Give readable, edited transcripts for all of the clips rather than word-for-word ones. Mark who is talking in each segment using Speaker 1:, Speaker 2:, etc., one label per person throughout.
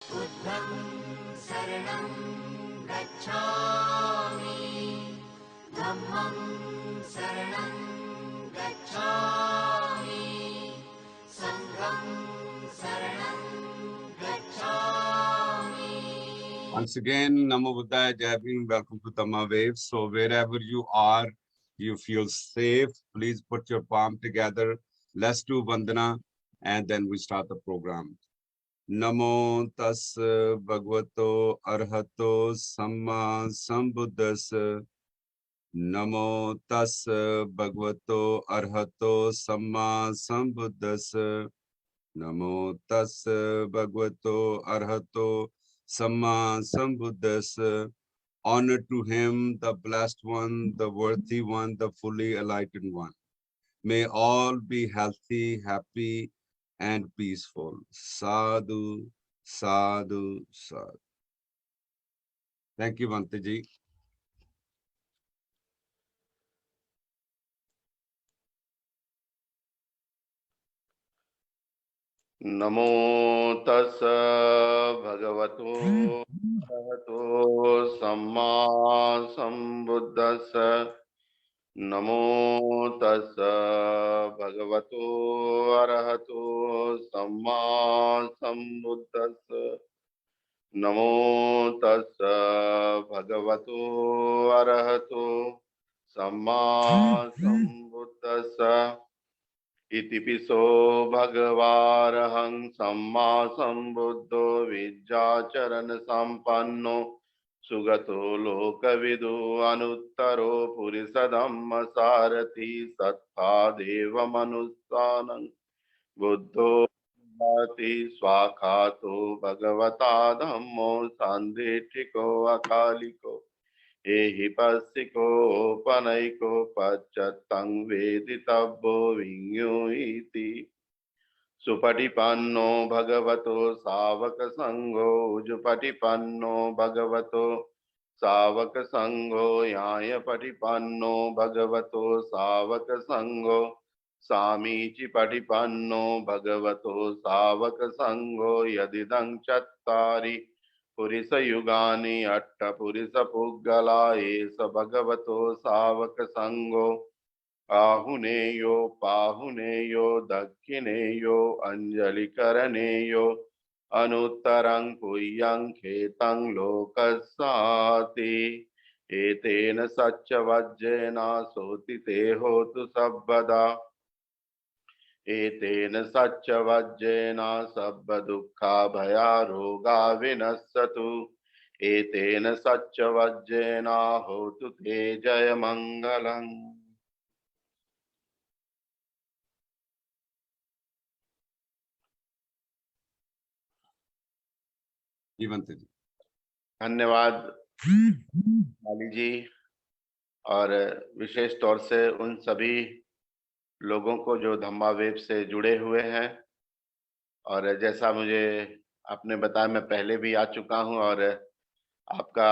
Speaker 1: बुद्धं शरणं गच्छामि, धम्मं शरणं गच्छामि, संघं शरणं गच्छामि. Once again, Namo Buddhaya, Jai Bhim, welcome to Dhamma Wave. So wherever you are, you feel safe, please put your palm together. Let's do Vandana and then we start the program. Namo tas bhagavato arhato samma sambuddhassa. Namo tas bhagavato arhato samma sambuddhassa. Namo tas bhagavato arhato samma sambuddhassa. Honor to him, the blessed one, the worthy one, the fully enlightened one. May all be healthy, happy, and peaceful. Sadhu, sadhu, sadhu. Thank you, Vantaji.
Speaker 2: नमो तस् भगवतो अरहतो सम्मा संबुद्दस्स। नमो तस् भगवतो अरहतो सम्मा संबुद्दस्स। नमो तस् भगवतो अरहतो सम्मा संबुद्दस्स। इतिपिसो भगवारहं सम्मा संबुद्धो विद्याचरण संपन्नो सुगतो लोकविदु अनुत्तरो पुरुषधम्म सारथि सत्ता देव मनुष्यानं बुद्धो भाति स्वाखातो भगवता धम्मो संदिष्टिको अकालिको एहि पस्सिकोपनैको पश्चत्तं वेदितव्यो विज्ञुइति। सुपटिपन्नो भगवतो सावक संघो उजुपटिपन्नो भगवतो सावक संघो यायपटिपन्नो भगवतो सावक संघो सामीचि पटिपन्नो भगवतो सावक संघो यदिदं चत्तारि पुरुष युगानि अट्ठ पुरुष पुग्गला एष भगवतो सावक संगो आहुनेयो पाहुनेयो दक्षिणेयो अंजलि करनेयो अनुत्तरं पुय्यं खेतं लोकस्साति। एतेन सच्च वज्रेण सोतिते होतु सर्वदा। एतेन सच्च वज्रेण सब दुःखा भया रोगा विनश्यतु। एतेन सच्च वज्रेण होतु ते जय मंगलम्। धन्यवाद माली जी, और विशेष तौर से उन सभी लोगों को जो धम्मा वेब से जुड़े हुए हैं। और जैसा मुझे आपने बताया, मैं पहले भी आ चुका हूं और आपका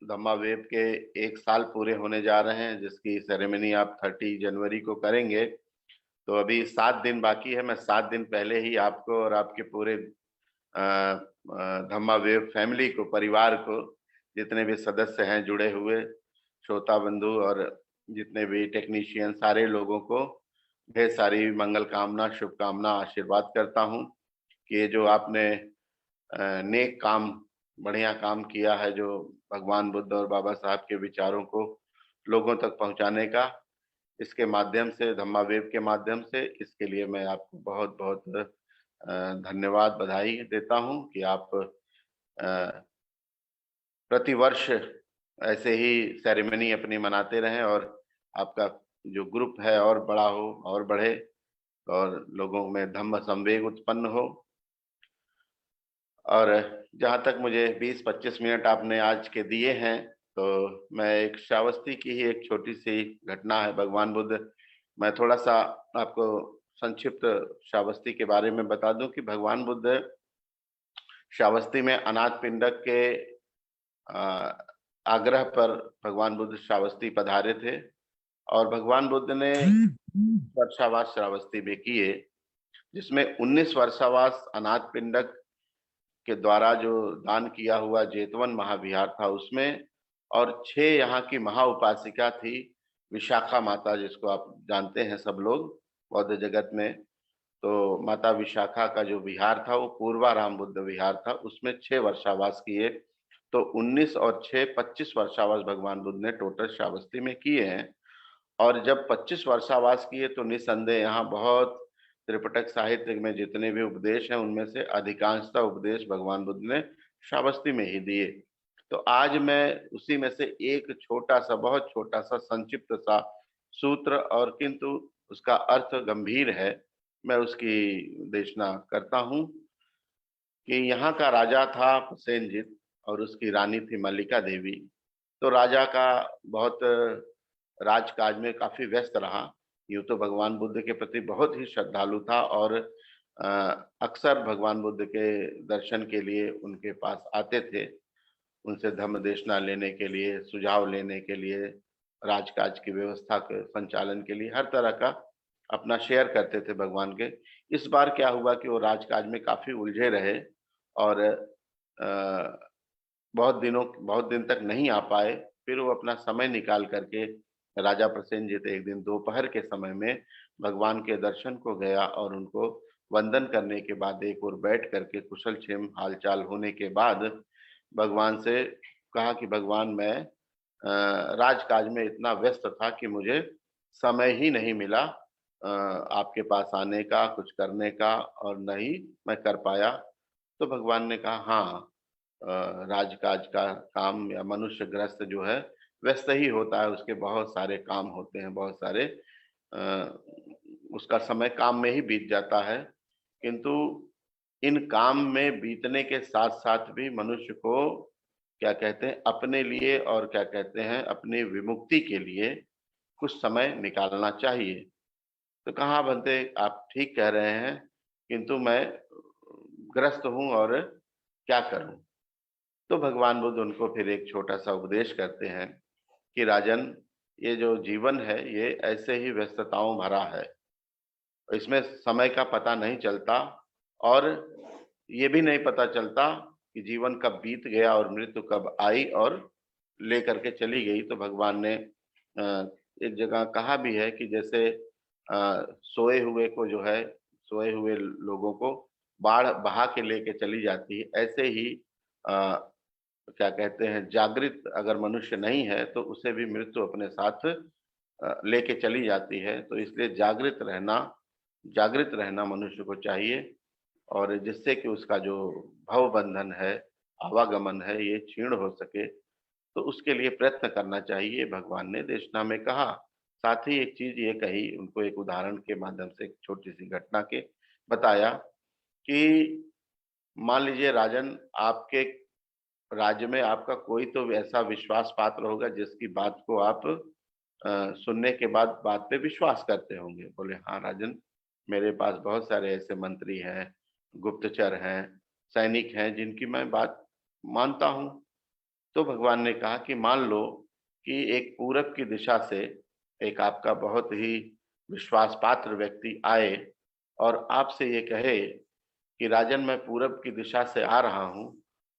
Speaker 2: धम्मा वेब के 1 साल पूरे होने जा रहे हैं, जिसकी सेरेमनी आप 30 जनवरी को करेंगे। तो अभी 7 दिन बाकी है। मैं 7 दिन पहले ही आपको और आपके पूरे धम्मा वेब फैमिली को, परिवार को, जितने भी सदस्य हैं जुड़े हुए, श्रोता बंधु और जितने भी टेक्नीशियन, सारे लोगों को ढेर सारी मंगल कामना, शुभकामना, आशीर्वाद करता हूं कि ये जो आपने नेक काम, बढ़िया काम किया है, जो भगवान बुद्ध और बाबा साहब के विचारों को लोगों तक पहुंचाने का, इसके माध्यम से, धम्मा वेब के माध्यम से, इसके लिए मैं आपको बहुत बहुत धन्यवाद, बधाई देता हूं कि आप प्रतिवर्ष ऐसे ही सेरेमनी अपनी मनाते रहें और आपका जो ग्रुप है और बड़ा हो और बढ़े और लोगों में धम्म संवेग उत्पन्न हो। और जहां तक मुझे 20-25 मिनट आपने आज के दिए हैं, तो मैं एक श्रावस्ती की ही एक छोटी सी घटना है, भगवान बुद्ध, मैं थोड़ा सा आपको संक्षिप्त श्रावस्ती के बारे में बता दूं कि भगवान बुद्ध श्रावस्ती में अनाथ पिंडक के आग्रह पर भगवान बुद्ध श्रावस्ती पधारे थे और भगवान बुद्ध ने वर्षावास श्रावस्ती में किए, जिसमें 19 वर्षावास अनाथ पिंडक के द्वारा जो दान किया हुआ जेतवन महाविहार था उसमें, और 6 यहाँ की महा उपासिका थी विशाखा माता, जिसको आप जानते हैं सब लोग बौद्ध जगत में। तो माता विशाखा का जो विहार था वो पूर्वाराम बुद्ध विहार था, उसमें 6 वर्षावास किए। तो 19 और 6 25 वर्षावास भगवान बुद्ध ने टोटल श्रावस्ती में किए हैं। और जब 25 वर्षावास किए तो निस्संदेह यहाँ बहुत त्रिपिटक साहित्य में जितने भी उपदेश हैं उनमें से अधिकांशतः उपदेश भगवान बुद्ध ने श्रावस्ती में ही दिए। तो आज मैं उसी में से एक छोटा सा, बहुत छोटा सा, संक्षिप्त सा सूत्र, और किंतु उसका अर्थ गंभीर है, मैं उसकी देशना करता हूँ कि यहाँ का राजा था प्रसेनजित और उसकी रानी थी मल्लिका देवी। तो राजा का बहुत राजकाज में काफी व्यस्त रहा। यूं तो भगवान बुद्ध के प्रति बहुत ही श्रद्धालु था और अक्सर भगवान बुद्ध के दर्शन के लिए उनके पास आते थे, उनसे धम्म देशना लेने के लिए, सुझाव लेने के लिए, राजकाज की व्यवस्था के संचालन के लिए हर तरह का अपना शेयर करते थे भगवान के। इस बार क्या हुआ कि वो राजकाज में काफी उलझे रहे और बहुत दिन तक नहीं आ पाए। फिर वो अपना समय निकाल करके राजा प्रसेनजित एक दिन दोपहर के समय में भगवान के दर्शन को गया और उनको वंदन करने के बाद एक ओर बैठ करके कुशल क्षेम हालचाल होने के बाद भगवान से कहा कि भगवान, मैं राजकाज में इतना व्यस्त था कि मुझे समय ही नहीं मिला आपके पास आने का, कुछ करने का, और न ही मैं कर पाया। तो भगवान ने कहा, हाँ, राजकाज का काम या मनुष्य ग्रस्त जो है व्यस्त ही होता है, उसके बहुत सारे काम होते हैं, बहुत सारे उसका समय काम में ही बीत जाता है। किंतु इन काम में बीतने के साथ साथ भी मनुष्य को क्या कहते हैं, अपने लिए और क्या कहते हैं, अपनी विमुक्ति के लिए कुछ समय निकालना चाहिए। तो कहा, बनते आप ठीक कह रहे हैं, किंतु मैं ग्रस्त हूं और क्या करूं। तो भगवान बुद्ध उनको फिर एक छोटा सा उपदेश करते हैं कि राजन, ये जो जीवन है ये ऐसे ही व्यस्तताओं भरा है, इसमें समय का पता नहीं चलता और ये भी नहीं पता चलता कि जीवन कब बीत गया और मृत्यु कब आई और लेकर के चली गई। तो भगवान ने एक जगह कहा भी है कि जैसे सोए हुए को जो है, सोए हुए लोगों को बाढ़ बहा के लेके चली जाती है, ऐसे ही क्या कहते हैं, जागृत अगर मनुष्य नहीं है तो उसे भी मृत्यु अपने साथ लेके चली जाती है। तो इसलिए जागृत रहना मनुष्य को चाहिए, और जिससे कि उसका जो भव बंधन है, आवागमन है, ये क्षीण हो सके, तो उसके लिए प्रयत्न करना चाहिए, भगवान ने देशना में कहा। साथ ही एक चीज ये कही, उनको एक उदाहरण के माध्यम से, एक छोटी सी घटना के बताया कि मान लीजिए राजन, आपके राज्य में आपका कोई तो ऐसा विश्वास पात्र होगा जिसकी बात को आप सुनने के बाद बात पे विश्वास करते होंगे। बोले, हाँ राजन, मेरे पास बहुत सारे ऐसे मंत्री हैं, गुप्तचर हैं, सैनिक हैं जिनकी मैं बात मानता हूँ। तो भगवान ने कहा कि मान लो कि एक पूरब की दिशा से एक आपका बहुत ही विश्वास पात्र व्यक्ति आए और आपसे ये कहे कि राजन, मैं पूरब की दिशा से आ रहा हूँ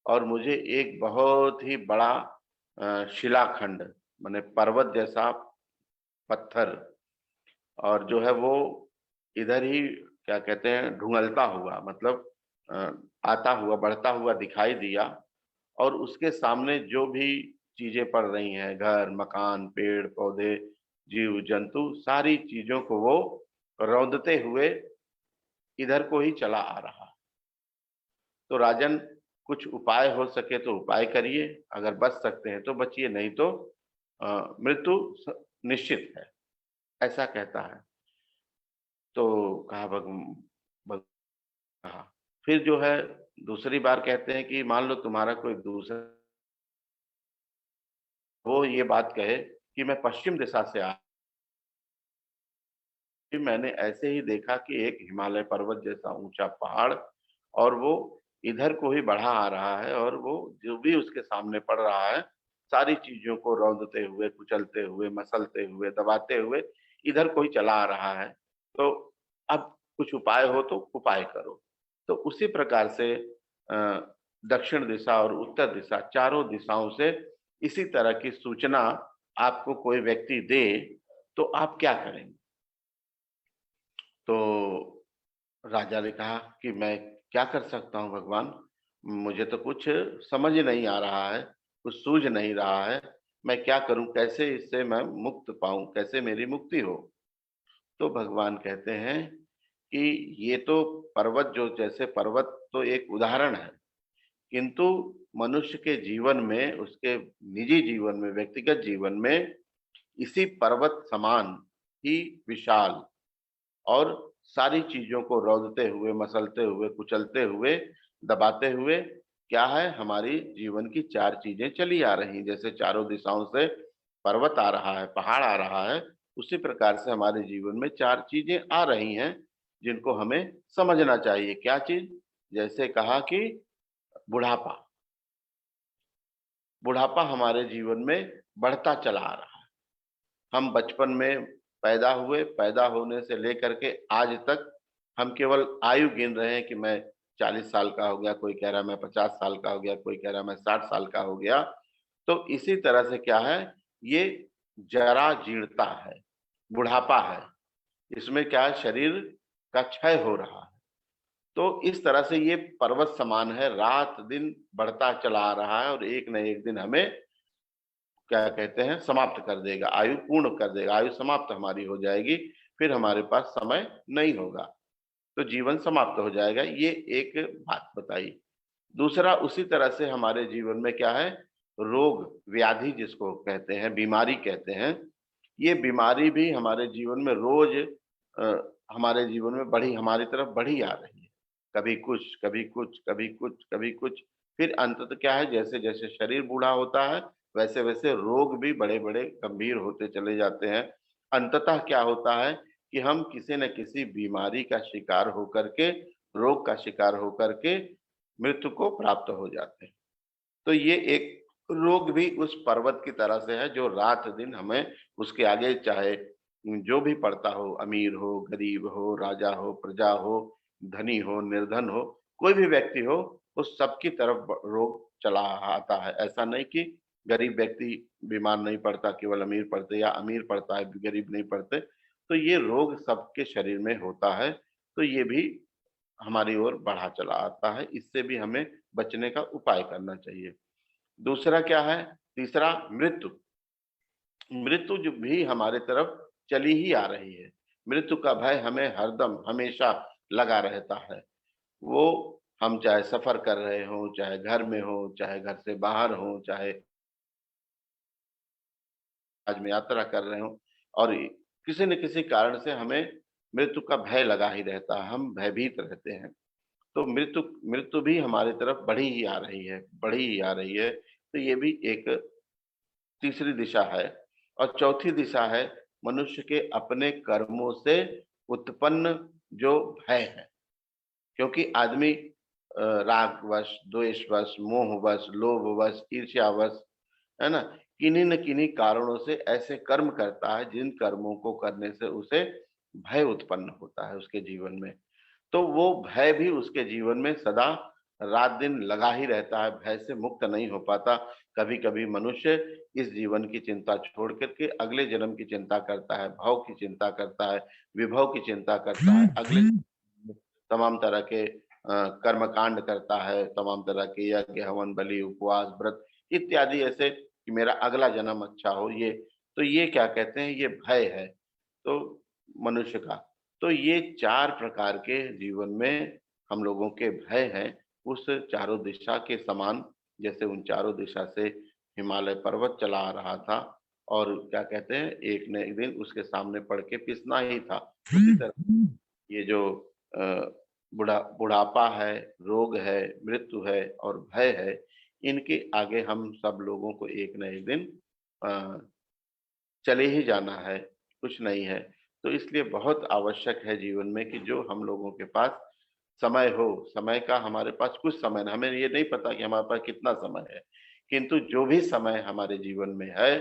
Speaker 2: और मुझे एक बहुत ही बड़ा शिलाखंड, माने पर्वत जैसा पत्थर, और जो है वो इधर ही क्या कहते हैं, ढूंढलता हुआ, मतलब अ, आता हुआ, बढ़ता हुआ दिखाई दिया, और उसके सामने जो भी चीजें पड़ रही हैं, घर मकान पेड़ पौधे जीव जंतु, सारी चीजों को वो रौंदते हुए इधर को ही चला आ रहा है। तो राजन, कुछ उपाय हो सके तो उपाय करिए, अगर बच सकते हैं तो बचिए, नहीं तो मृत्यु निश्चित है, ऐसा कहता है। तो कहा भग कहा, फिर जो है दूसरी बार कहते हैं कि मान लो तुम्हारा कोई दूसरा, वो ये बात कहे कि मैं पश्चिम दिशा से आया, मैंने ऐसे ही देखा कि एक हिमालय पर्वत जैसा ऊंचा पहाड़, और वो इधर को ही बढ़ा आ रहा है, और वो जो भी उसके सामने पड़ रहा है, सारी चीजों को रौंदते हुए, कुचलते हुए, मसलते हुए, दबाते हुए इधर को ही चला आ रहा है। तो अब कुछ उपाय हो तो उपाय करो। तो उसी प्रकार से दक्षिण दिशा और उत्तर दिशा, चारों दिशाओं से इसी तरह की सूचना आपको कोई व्यक्ति दे तो आप क्या करेंगे? तो राजा ने कहा कि मैं क्या कर सकता हूँ भगवान, मुझे तो कुछ समझ नहीं आ रहा है, कुछ सूझ नहीं रहा है, मैं क्या करूं, कैसे इससे मैं मुक्त पाऊं, कैसे मेरी मुक्ति हो? तो भगवान कहते हैं कि ये तो पर्वत, जो जैसे पर्वत तो एक उदाहरण है, किंतु मनुष्य के जीवन में, उसके निजी जीवन में, व्यक्तिगत जीवन में इसी पर्वत समान ही विशाल और सारी चीजों को रौंदते हुए, मसलते हुए, कुचलते हुए, दबाते हुए क्या है, हमारी जीवन की चार चीजें चली आ रही। जैसे चारों दिशाओं से पर्वत आ रहा है, पहाड़ आ रहा है, उसी प्रकार से हमारे जीवन में चार चीजें आ रही हैं जिनको हमें समझना चाहिए। क्या चीज? जैसे कहा कि बुढ़ापा, बुढ़ापा हमारे जीवन में बढ़ता चला आ रहा है। हम बचपन में पैदा हुए, पैदा होने से लेकर के आज तक हम केवल आयु गिन रहे हैं कि मैं 40 साल का हो गया, कोई कह रहा है मैं 50 साल का हो गया, कोई कह रहा है मैं 60 साल का हो गया। तो इसी तरह से क्या है, ये जरा जीर्णता है, बुढ़ापा है। इसमें क्या है, शरीर का क्षय हो रहा है। तो इस तरह से ये पर्वत समान है, रात दिन बढ़ता चला आ रहा है और एक न एक दिन हमें क्या कहते हैं, समाप्त कर देगा, आयु पूर्ण कर देगा, आयु समाप्त हमारी हो जाएगी, फिर हमारे पास समय नहीं होगा, तो जीवन समाप्त हो जाएगा। ये एक बात बताई। दूसरा, उसी तरह से हमारे जीवन में क्या है, रोग व्याधि जिसको कहते हैं, बीमारी कहते हैं, ये बीमारी भी हमारे जीवन में रोज हमारे जीवन में बढ़ी, हमारी तरफ बढ़ी आ रही है। कभी कुछ, कभी कुछ, कभी कुछ, कभी कुछ, फिर अंततः क्या है, जैसे जैसे शरीर बूढ़ा होता है वैसे वैसे रोग भी बड़े बड़े गंभीर होते चले जाते हैं। अंततः क्या होता है कि हम किसी न किसी बीमारी का शिकार होकर के, रोग का शिकार होकर के मृत्यु को प्राप्त हो जाते हैं। तो ये एक रोग भी उस पर्वत की तरह से है जो रात दिन हमें उसके आगे, चाहे जो भी पड़ता हो, अमीर हो, गरीब हो, राजा हो, प्रजा हो, धनी हो, निर्धन हो, कोई भी व्यक्ति हो, उस सबकी तरफ रोग चला आता है। ऐसा नहीं कि गरीब व्यक्ति बीमार नहीं पड़ता, केवल अमीर पड़ते, या अमीर पड़ता है गरीब नहीं पड़ते। तो ये रोग सबके शरीर में होता है, तो ये भी हमारी ओर बढ़ा चला आता है। इससे भी हमें बचने का उपाय करना चाहिए। दूसरा क्या है, तीसरा, मृत्यु। मृत्यु जो भी हमारे तरफ चली ही आ रही है। मृत्यु का भय हमें हरदम हमेशा लगा रहता है। वो हम चाहे सफर कर रहे हो, चाहे घर में हो, चाहे घर से बाहर हो, चाहे आज में यात्रा कर रहे हो, और किसी न किसी कारण से हमें मृत्यु का भय लगा ही रहता है, हम भयभीत रहते हैं। तो मृत्यु मृत्यु भी हमारी तरफ बढ़ी ही आ रही है, बढ़ी ही आ रही है। तो ये भी एक तीसरी दिशा है। और चौथी दिशा है मनुष्य के अपने कर्मों से उत्पन्न जो भय है। क्योंकि आदमी रागवश, द्वेषवश, मोहवश, लोभवश, ईर्ष्यावश, है ना, किन्हीं न किन्हीं कारणों से ऐसे कर्म करता है जिन कर्मों को करने से उसे भय उत्पन्न होता है उसके जीवन में। तो वो भय भी उसके जीवन में सदा रात दिन लगा ही रहता है, भय से मुक्त नहीं हो पाता। कभी-कभी मनुष्य इस जीवन की चिंता छोड़ कर के अगले जन्म की चिंता करता है, भव की चिंता करता है, विभव की चिंता करता है, अगले तमाम तरह के कर्मकांड करता है, तमाम तरह के यज्ञ, हवन, बलि, उपवास, व्रत इत्यादि, ऐसे कि मेरा अगला जन्म अच्छा हो ये। तो ये क्या कहते हैं, ये भय है तो मनुष्य का। तो ये 4 प्रकार के जीवन में हम लोगों के भय हैं, उस चारों दिशा के समान। जैसे उन चारों दिशा से हिमालय पर्वत चला आ रहा था और क्या कहते हैं, एक न एक दिन उसके सामने पड़ के पिसना ही था। उसी तरह ये जो अ, बुढ़ापा है, रोग है, मृत्यु है और भय है, इनके आगे हम सब लोगों को एक न एक दिन अ, चले ही जाना है, कुछ नहीं है। तो इसलिए बहुत आवश्यक है जीवन में कि जो हम लोगों के पास समय हो, समय का हमारे पास कुछ समय ना, हमें ये नहीं पता कि हमारे पास कितना समय है, किंतु जो भी समय हमारे जीवन में है,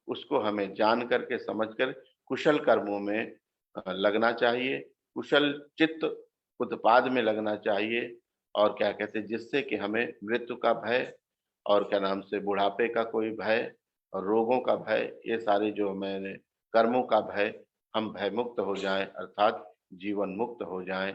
Speaker 2: उसको हमें जान करके, समझ कर कुशल कर्मों में लगना चाहिए, कुशल चित्त उत्पाद में लगना चाहिए, और क्या कहते हैं, जिससे कि हमें मृत्यु का भय और क्या नाम से बुढ़ापे का कोई भय और रोगों का भय, ये सारे जो मैंने कर्मों का भय, हम भय मुक्त हो जाएं, अर्थात जीवन मुक्त हो जाएं।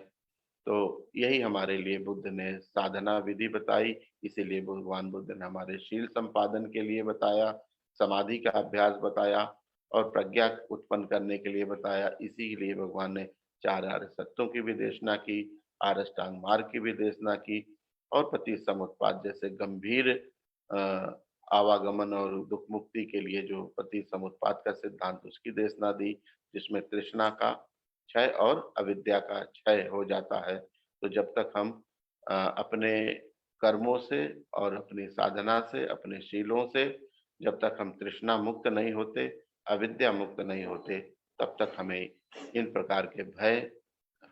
Speaker 2: तो यही हमारे लिए बुद्ध ने साधना विधि बताई। इसीलिए भगवान बुद्ध ने हमारे शील संपादन के लिए बताया, समाधि का अभ्यास बताया और प्रज्ञा उत्पन्न करने के लिए बताया। इसीलिए भगवान ने 4 आर्य सत्यों की भी देशना की, आरष्टांग मार्ग की भी देशना की और पति समुत्पाद जैसे गंभीर आवागमन और दुख मुक्ति के लिए जो पति समुत्पाद का सिद्धांत, उसकी देशना दी, जिसमें तृष्णा का क्षय और अविद्या का क्षय हो जाता है। तो जब तक हम अपने कर्मों से और अपनी साधना से, अपने शीलों से जब तक हम तृष्णा मुक्त नहीं होते, अविद्या मुक्त नहीं होते, तब तक हमें इन प्रकार के भय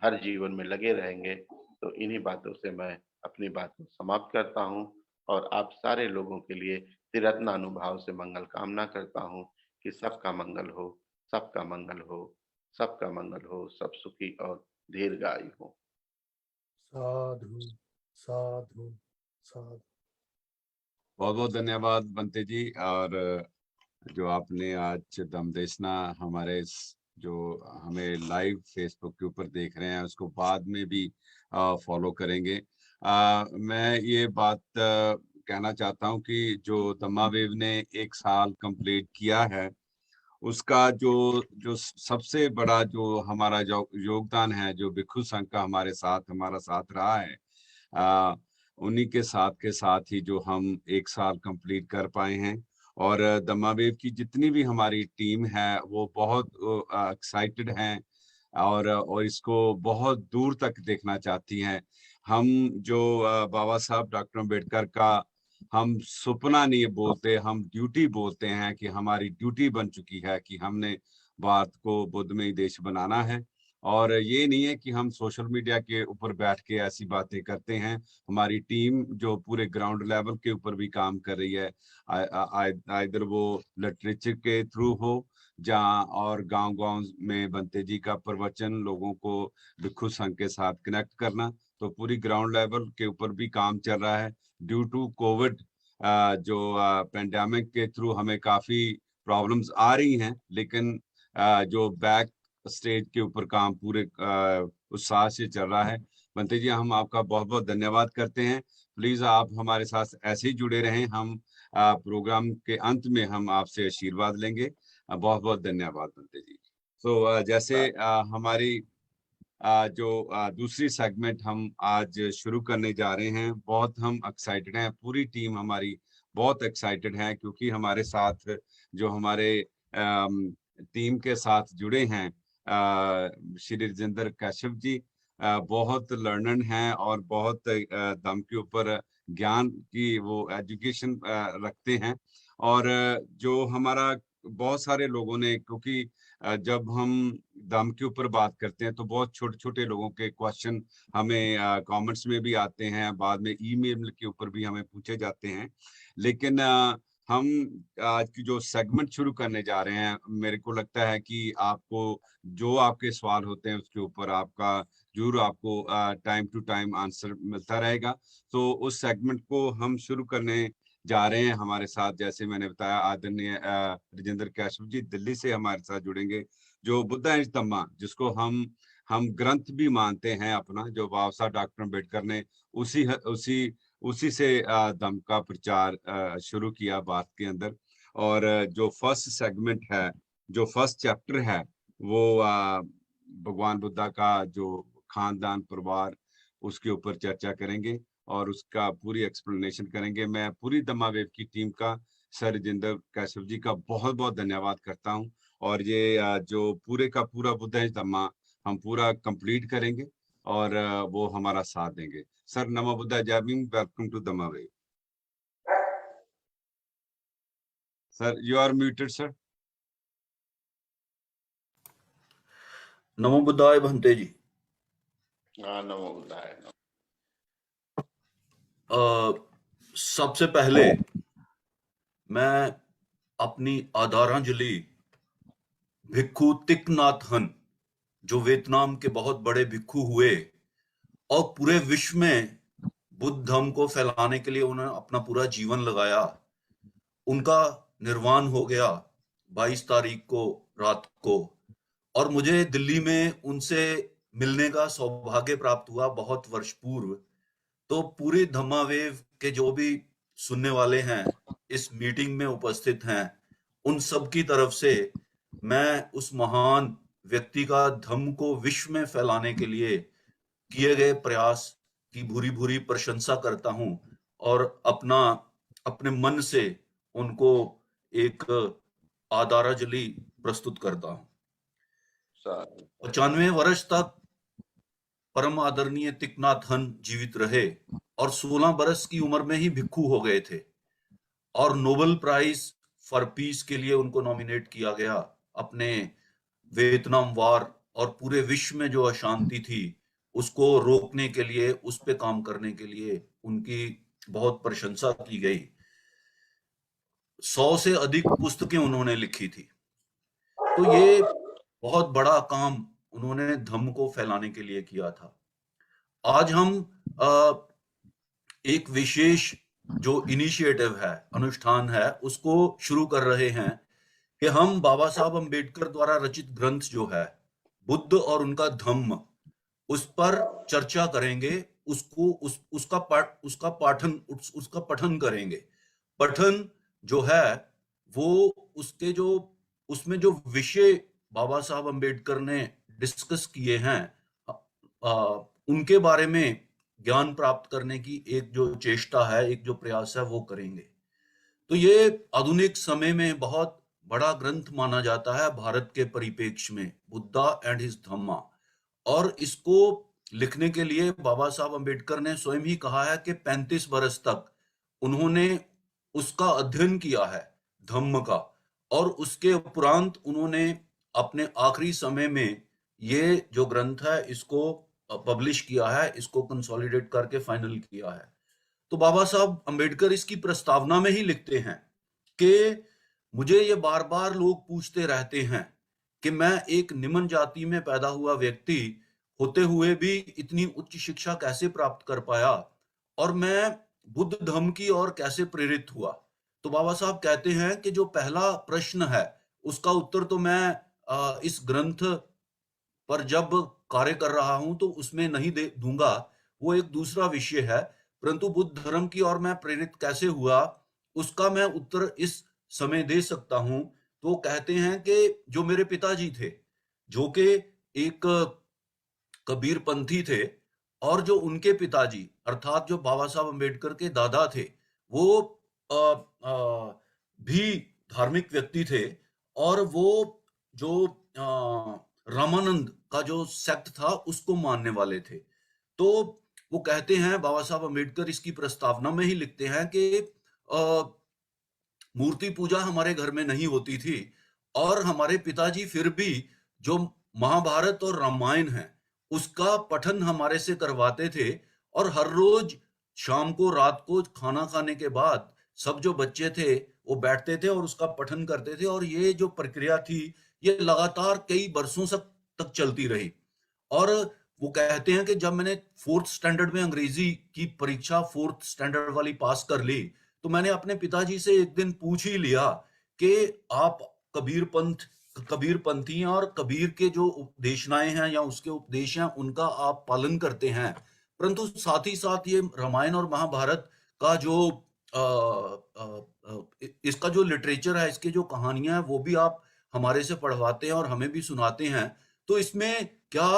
Speaker 2: हर जीवन में लगे रहेंगे। तो इन्हीं बातों से मैं अपनी बात को समाप्त करता हूँ और आप सारे लोगों के लिए त्रिरत्न अनुभाव से मंगल कामना करता हूँ कि सबका मंगल हो, सबका मंगल हो, सबका मंगल हो, सब सुखी और दीर्घायु हो।
Speaker 3: साधु साधु साधु।
Speaker 1: बहुत बहुत धन्यवाद बंते जी। और जो आपने आज दमदेशना हमारे जो हमें लाइव फेसबुक के ऊपर देख रहे हैं उसको बाद में भी फॉलो करेंगे। मैं ये बात कहना चाहता हूँ कि जो दम्मावेव ने 1 साल कंप्लीट किया है, उसका जो जो सबसे बड़ा जो हमारा जो योगदान है, जो भिक्षु संघ का हमारा साथ रहा है, उन्हीं के साथ ही जो हम 1 साल कंप्लीट कर पाए हैं। और दम्मावेव की जितनी भी हमारी टीम है वो बहुत एक्साइटेड हैं और इसको बहुत दूर तक देखना चाहती हैं। हम जो बाबा साहब डॉक्टर अम्बेडकर का हम सपना नहीं बोलते, हम ड्यूटी बोलते हैं कि हमारी ड्यूटी बन चुकी है कि हमने भारत को बुद्धमय देश बनाना है। और ये नहीं है कि हम सोशल मीडिया के ऊपर बैठ के ऐसी बातें करते हैं। हमारी टीम जो पूरे ग्राउंड लेवल के ऊपर भी काम कर रही है, इधर वो लिटरेचर के थ्रू हो जहाँ और गांव-गांव में बंते जी का प्रवचन, लोगों को भिक्षु संघ के साथ कनेक्ट करना, तो पूरी ग्राउंड लेवल के ऊपर भी काम चल रहा है। ड्यू टू कोविड जो पेंडेमिक के थ्रू हमें काफी प्रॉब्लम्स आ रही हैं, लेकिन जो बैक स्टेज के ऊपर काम पूरे उत्साह से चल रहा है। बंते जी, हम आपका बहुत बहुत धन्यवाद करते हैं। प्लीज आप हमारे साथ ऐसे ही जुड़े रहें। हम प्रोग्राम के अंत में हम आपसे आशीर्वाद लेंगे। बहुत बहुत धन्यवाद बंते जी। तो जैसे हमारी जो दूसरी सेगमेंट हम आज शुरू करने जा रहे हैं, बहुत हम एक्साइटेड हैं, पूरी टीम हमारी बहुत एक्साइटेड है, क्योंकि हमारे साथ जो हमारे टीम के साथ जुड़े हैं श्री राजेंद्र कश्यप जी, बहुत लर्नड हैं और बहुत दम के ऊपर ज्ञान की वो एजुकेशन रखते हैं। और जो हमारा बहुत सारे लोगों ने, क्योंकि जब हम दम के ऊपर बात करते हैं तो बहुत छोटे छोटे लोगों के क्वेश्चन हमें कमेंट्स में भी आते हैं, बाद में ईमेल के ऊपर भी हमें पूछे जाते हैं। लेकिन हम आज की जो सेगमेंट शुरू करने जा रहे हैं, मेरे को लगता है कि आपको जो आपके सवाल होते हैं उसके ऊपर आपका जरूर आपको टाइम टू टाइम आंसर मिलता रहेगा। तो उस सेगमेंट को हम शुरू करने जा रहे हैं। हमारे साथ, जैसे मैंने बताया, आदरणीय राजेंद्र कश्यप जी दिल्ली से हमारे साथ जुड़ेंगे, जो बुद्धा एंड धम्मा, जिसको हम ग्रंथ भी मानते हैं अपना, जो बाबा साहब डॉक्टर अम्बेडकर ने उसी से धम्म का प्रचार शुरू किया भारत के अंदर। और जो फर्स्ट सेगमेंट है, जो फर्स्ट चैप्टर है, वो भगवान बुद्धा का जो खानदान परिवार, उसके ऊपर चर्चा करेंगे और उसका पूरी एक्सप्लेनेशन करेंगे। मैं पूरी दम्मावेव की टीम का, सर राजेंद्र कश्यप जी का बहुत बहुत धन्यवाद करता हूं। और ये जो पूरे का पूरा बुद्धा एंड धम्मा हम पूरा कंप्लीट करेंगे और वो हमारा साथ देंगे। सर, नमो बुद्धा, जय भीम, वेलकम टू दम्मावेव। Sir, you are muted sir.
Speaker 4: नमो बुद्धाय भंते जी।
Speaker 2: हाँ, नमो बुद्धाय।
Speaker 4: सबसे पहले मैं अपनी आदरांजलि भिक्षु तिक नाथ हन, जो वियतनाम के बहुत बड़े भिक्षु हुए और पूरे विश्व में बुद्ध धर्म को फैलाने के लिए उन्होंने अपना पूरा जीवन लगाया। उनका निर्वाण हो गया 22 तारीख को रात को, और मुझे दिल्ली में उनसे मिलने का सौभाग्य प्राप्त हुआ बहुत वर्ष पूर्व। तो पूरे धम्मा वेव के जो भी सुनने वाले हैं, इस मीटिंग में उपस्थित हैं, उन सब की तरफ से मैं उस महान व्यक्ति का धम्म को विश्व में फैलाने के लिए किए गए प्रयास की भूरी भूरी प्रशंसा करता हूं, और अपने मन से उनको एक आदरांजलि प्रस्तुत करता हूं। 95 वर्ष तक परम आदरणीय तिक नाथ हन जीवित रहे और 16 बरस की उम्र में ही भिक्खु हो गए थे, और नोबेल प्राइज फॉर पीस के लिए उनको नॉमिनेट किया गया। अपने वियतनाम वार और पूरे विश्व में जो अशांति थी उसको रोकने के लिए, उस पे काम करने के लिए उनकी बहुत प्रशंसा की गई। 100 से अधिक पुस्तकें उन्होंने लिखी थी। तो ये बहुत बड़ा काम उन्होंने धम्म को फैलाने के लिए किया था। आज हम एक विशेष जो इनिशिएटिव है, अनुष्ठान है, उसको शुरू कर रहे हैं कि हम बाबा साहब अंबेडकर द्वारा रचित ग्रंथ जो है बुद्ध और उनका धम्म, उस पर चर्चा करेंगे, उसका पठन करेंगे। पठन जो है वो उसमें जो विषय बाबा साहब अंबेडकर ने डिस्कस किए हैं, उनके बारे में ज्ञान प्राप्त करने की एक जो चेष्टा है, एक जो प्रयास है, वो करेंगे। तो ये आधुनिक समय में बहुत बड़ा ग्रंथ माना जाता है भारत के परिप्रेक्ष्य में, बुद्धा एंड हिज धम्मा। और इसको लिखने के लिए बाबा साहब अंबेडकर ने स्वयं ही कहा है कि 35 बरस तक उन्होंने उसका अध्ययन किया है, धम्म का, और उसके उपरांत उन्होंने अपने आखिरी समय में ये जो ग्रंथ है इसको पब्लिश किया है, इसको कंसोलिडेट करके फाइनल किया है। तो बाबा साहब अंबेडकर इसकी प्रस्तावना में ही लिखते हैं कि मुझे ये बार बार लोग पूछते रहते हैं कि मैं एक निम्न जाति में पैदा हुआ व्यक्ति होते हुए भी इतनी उच्च शिक्षा कैसे प्राप्त कर पाया, और मैं बुद्ध धम्म की ओर कैसे प्रेरित हुआ। तो बाबा साहब कहते हैं कि जो पहला प्रश्न है उसका उत्तर तो मैं इस ग्रंथ पर जब कार्य कर रहा हूं तो उसमें नहीं दूंगा, वो एक दूसरा विषय है, परंतु बुद्ध धर्म की ओर मैं प्रेरित कैसे हुआ उसका मैं उत्तर इस समय दे सकता हूं। तो कहते हैं कि जो मेरे पिताजी थे, जो कि एक कबीर पंथी थे, और जो उनके पिताजी अर्थात जो बाबा साहब अंबेडकर के दादा थे, वो भी धार्मिक व्यक्ति थे, और वो जो रामानंद का जो सेक्ट था उसको मानने वाले थे। तो वो कहते हैं, बाबा साहब अंबेडकर इसकी प्रस्तावना में ही लिखते हैं कि मूर्ति पूजा हमारे घर में नहीं होती थी, और हमारे पिताजी फिर भी जो महाभारत और रामायण है उसका पठन हमारे से करवाते थे, और हर रोज शाम को, रात को खाना खाने के बाद सब जो बच्चे थे वो बैठते थे और उसका पठन करते थे, और ये जो प्रक्रिया थी ये लगातार कई बरसों तक चलती रही। और वो कहते हैं कि जब मैंने 4th स्टैंडर्ड में अंग्रेजी की परीक्षा 4th स्टैंडर्ड वाली पास कर ली, तो मैंने अपने पिताजी से एक दिन पूछ ही लिया कि आप कबीरपंथी हैं और कबीर के जो उपदेशनाएं हैं या उसके उपदेश हैं उनका आप पालन करते हैं, परंतु साथ ही साथ ये रामायण और महाभारत का जो इसका जो लिटरेचर है, इसके जो कहानियां हैं, वो भी आप हमारे से पढ़वाते हैं और हमें भी सुनाते हैं। तो इसमें क्या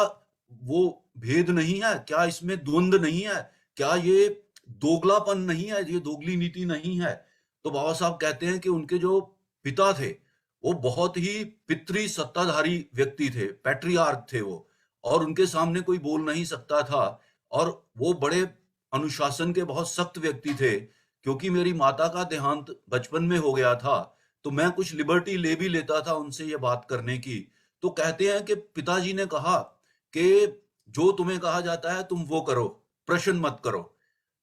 Speaker 4: वो भेद नहीं है? क्या इसमें द्वंद नहीं है? क्या ये दोगलापन नहीं है? ये दोगली नीति नहीं है? तो बाबा साहब कहते हैं कि उनके जो पिता थे वो बहुत ही पितृ सत्ताधारी व्यक्ति थे, पैट्रियार्क थे वो, और उनके सामने कोई बोल नहीं सकता था, और वो बड़े अनुशासन के बहुत सख्त व्यक्ति थे। क्योंकि मेरी माता का देहांत बचपन में हो गया था तो मैं कुछ लिबर्टी ले भी लेता था उनसे ये बात करने की। तो कहते हैं कि पिताजी ने कहा कि जो तुम्हें कहा जाता है तुम वो करो, प्रश्न मत करो।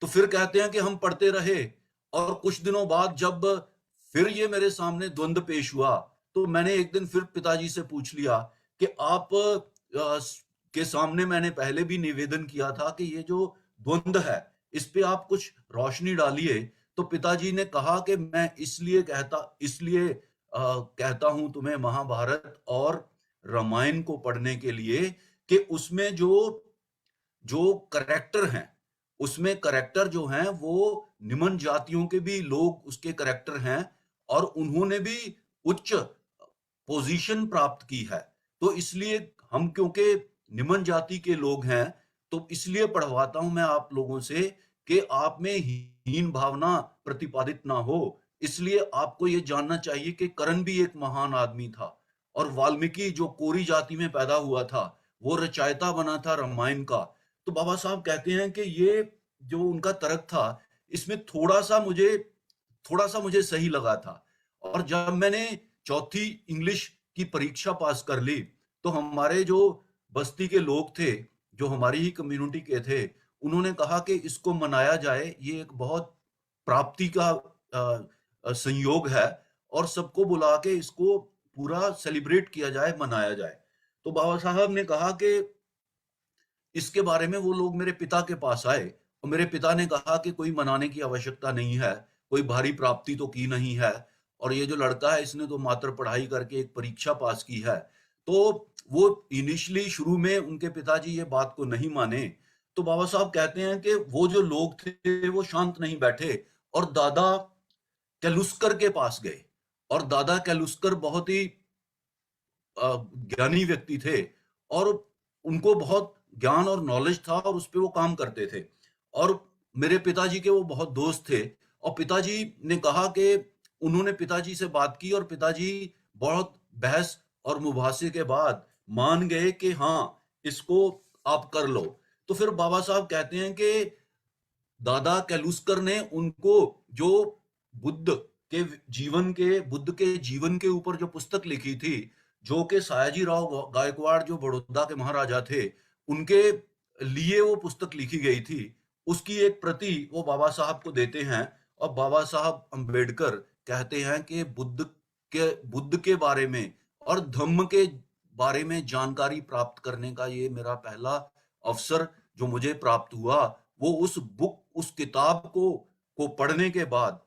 Speaker 4: तो फिर कहते हैं कि हम पढ़ते रहे, और कुछ दिनों बाद जब फिर ये मेरे सामने द्वंद पेश हुआ तो मैंने एक दिन फिर पिताजी से पूछ लिया कि आप के सामने मैंने पहले भी निवेदन किया था कि ये जो द्वंद है इस पे आप कुछ रोशनी डालिए। तो पिताजी ने कहा कि मैं इसलिए कहता हूं तुम्हें महाभारत और रामायण को पढ़ने के लिए कि उसमें जो जो करेक्टर हैं, उसमें करेक्टर जो हैं वो निम्न जातियों के भी लोग उसके करेक्टर हैं और उन्होंने भी उच्च पोजीशन प्राप्त की है। तो इसलिए हम क्योंकि निम्न जाति के लोग हैं, तो इसलिए पढ़वाता हूं मैं आप लोगों से कि आप में हीन भावना प्रतिपादित ना हो। इसलिए आपको ये जानना चाहिए कि कर्ण भी एक महान आदमी था और वाल्मीकि जो कोरी जाति में पैदा हुआ था, वो रचयिता बना था रामायण का। तो बाबा साहब कहते हैं कि ये जो उनका तर्क था, इसमें थोड़ा सा मुझे सही लगा था। और जब मैंने चौथी इंग्लिश की परीक्षा पास कर ली, तो हमारे जो बस्ती के लोग थे, जो हमारी ही कम्युनिटी के थे, उन्होंने कहा कि इसको मनाया जाए, ये एक बहुत प्राप्ति का संयोग है और सबको बुला के इसको पूरा सेलिब्रेट किया जाए, मनाया जाए। तो बाबा साहब ने कहा कि इसके बारे में वो लोग मेरे पिता के पास आए और मेरे पिता ने कहा कि कोई मनाने की आवश्यकता नहीं है, कोई भारी प्राप्ति तो की नहीं है और ये जो लड़का है इसने तो मात्र पढ़ाई करके एक परीक्षा पास की है। तो वो इनिशियली शुरू में उनके पिताजी ये बात को नहीं माने। तो बाबा साहब कहते हैं कि वो जो लोग थे वो शांत नहीं बैठे और दादा कैलुस्कर के पास गए और दादा कैलुस्कर बहुत ही ज्ञानी व्यक्ति थे और उनको बहुत ज्ञान और नॉलेज था और उस पे वो काम करते थे और मेरे पिताजी के वो बहुत दोस्त थे। और पिताजी ने कहा कि उन्होंने पिताजी से बात की और पिताजी बहुत बहस और मुबासे के बाद मान गए कि हाँ, इसको आप कर लो। तो फिर बाबा साहब कहते हैं कि दादा कैलुस्कर ने उनको जो बुद्ध के जीवन के ऊपर जो पुस्तक लिखी थी, जो कि सयाजी राव गायकवाड़ जो बड़ौदा के महाराजा थे, उनके लिए वो पुस्तक लिखी गई थी, उसकी एक प्रति वो बाबा साहब को देते हैं और बाबा साहब अंबेडकर कहते हैं कि बुद्ध के बारे में और धम्म के बारे में जानकारी प्राप्त करने का ये मेरा पहला अवसर जो मुझे प्राप्त हुआ, वो उस किताब को पढ़ने के बाद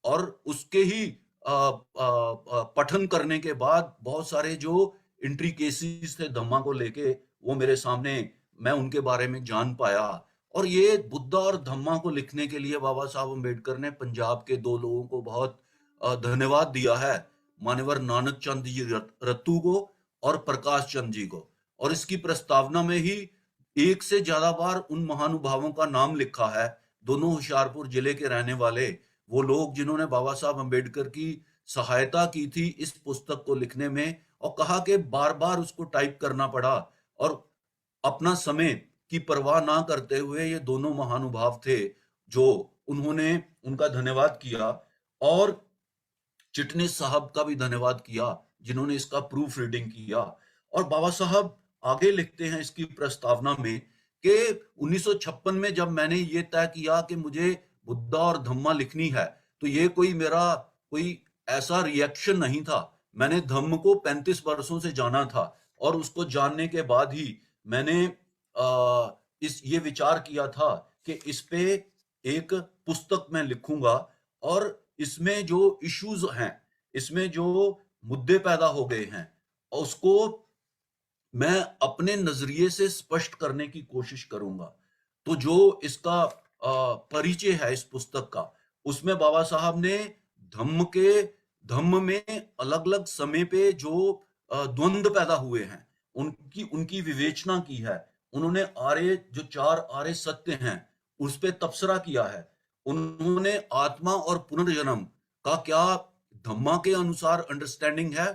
Speaker 4: और उसके ही पठन करने के बाद बहुत सारे जो इंट्रिकेसीज थे धम्मा को लेके, वो मेरे सामने, मैं उनके बारे में जान पाया। और ये बुद्धा और धम्मा को लिखने के लिए बाबा साहब अंबेडकर ने पंजाब के दो लोगों को बहुत धन्यवाद दिया है, मान्यवर नानक चंद जी रत्तू को और प्रकाश चंद जी को। और इसकी प्रस्तावना में ही एक से ज्यादा बार उन महानुभावों का नाम लिखा है, दोनों होशियारपुर जिले के रहने वाले, वो लोग जिन्होंने बाबा साहब अंबेडकर की सहायता की थी इस पुस्तक को लिखने में। और कहा कि बार बार उसको टाइप करना पड़ा और अपना समय की परवाह ना करते हुए ये दोनों महानुभाव थे जो उन्होंने उनका धन्यवाद किया और चिटनिस साहब का भी धन्यवाद किया जिन्होंने इसका प्रूफ रीडिंग किया। और बाबा साहब आगे लिखते हैं इसकी प्रस्तावना में कि 1956 में जब मैंने ये तय किया कि मुझे बुद्धा और धम्मा लिखनी है, तो ये कोई ऐसा रिएक्शन नहीं था। मैंने धम्म को 35 वर्षों से जाना था और उसको जानने के बाद ही मैंने ये विचार किया था कि इस पे एक पुस्तक मैं लिखूंगा और इसमें जो इश्यूज हैं, इसमें जो मुद्दे पैदा हो गए हैं, उसको मैं अपने नजरिए से स्पष्ट करने की कोशिश करूंगा। तो जो इसका परिचय है इस पुस्तक का, उसमें बाबा साहब ने धम्म में अलग अलग समय पे जो द्वंद्व पैदा हुए हैं उनकी विवेचना की है। उन्होंने जो 4 आर्य सत्य हैं उस पे तबसरा किया है। उन्होंने आत्मा और पुनर्जन्म का क्या धम्मा के अनुसार अंडरस्टैंडिंग है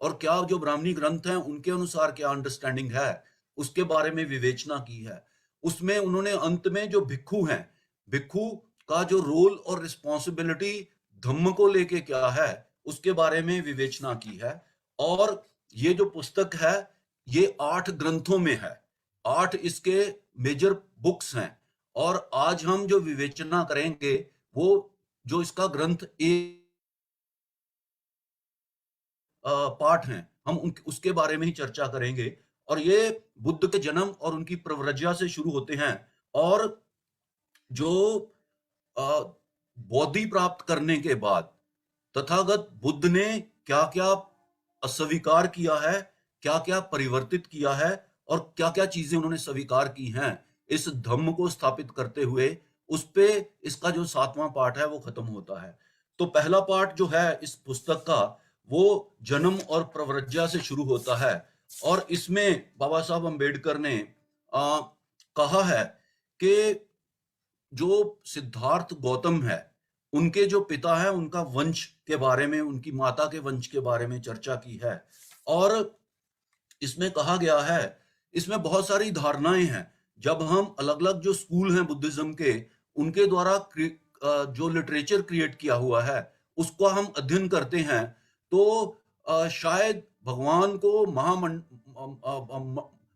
Speaker 4: और क्या जो ब्राह्मणी ग्रंथ हैं उनके अनुसार क्या अंडरस्टैंडिंग है, उसके बारे में विवेचना की है। उसमें उन्होंने अंत में जो भिक्खु हैं, भिक्खु का जो रोल और रिस्पॉन्सिबिलिटी धम्म को लेके क्या है, उसके बारे में विवेचना की है। और ये जो पुस्तक है ये 8 ग्रंथों में है, 8 इसके मेजर बुक्स हैं। और आज हम जो विवेचना करेंगे वो जो इसका ग्रंथ पाठ हैं, हम उसके बारे में ही चर्चा करेंगे। और ये बुद्ध के जन्म और उनकी प्रव्रज्या से शुरू होते हैं और जो बोधि प्राप्त करने के बाद तथागत बुद्ध ने क्या क्या अस्वीकार किया है, क्या क्या परिवर्तित किया है और क्या क्या चीजें उन्होंने स्वीकार की हैं, इस धम्म को स्थापित करते हुए उस पे इसका जो 7वां पार्ट है वो खत्म होता है। तो पहला पार्ट जो है इस पुस्तक का वो जन्म और प्रव्रज्या से शुरू होता है और इसमें बाबा साहब अम्बेडकर ने कहा है कि जो सिद्धार्थ गौतम है उनके जो पिता है उनका वंश के बारे में, उनकी माता के वंश के बारे में चर्चा की है। और इसमें कहा गया है, इसमें बहुत सारी धारणाएं हैं। जब हम अलग अलग जो स्कूल हैं बुद्धिज्म के, उनके द्वारा जो लिटरेचर क्रिएट किया हुआ है उसको हम अध्ययन करते हैं तो शायद भगवान को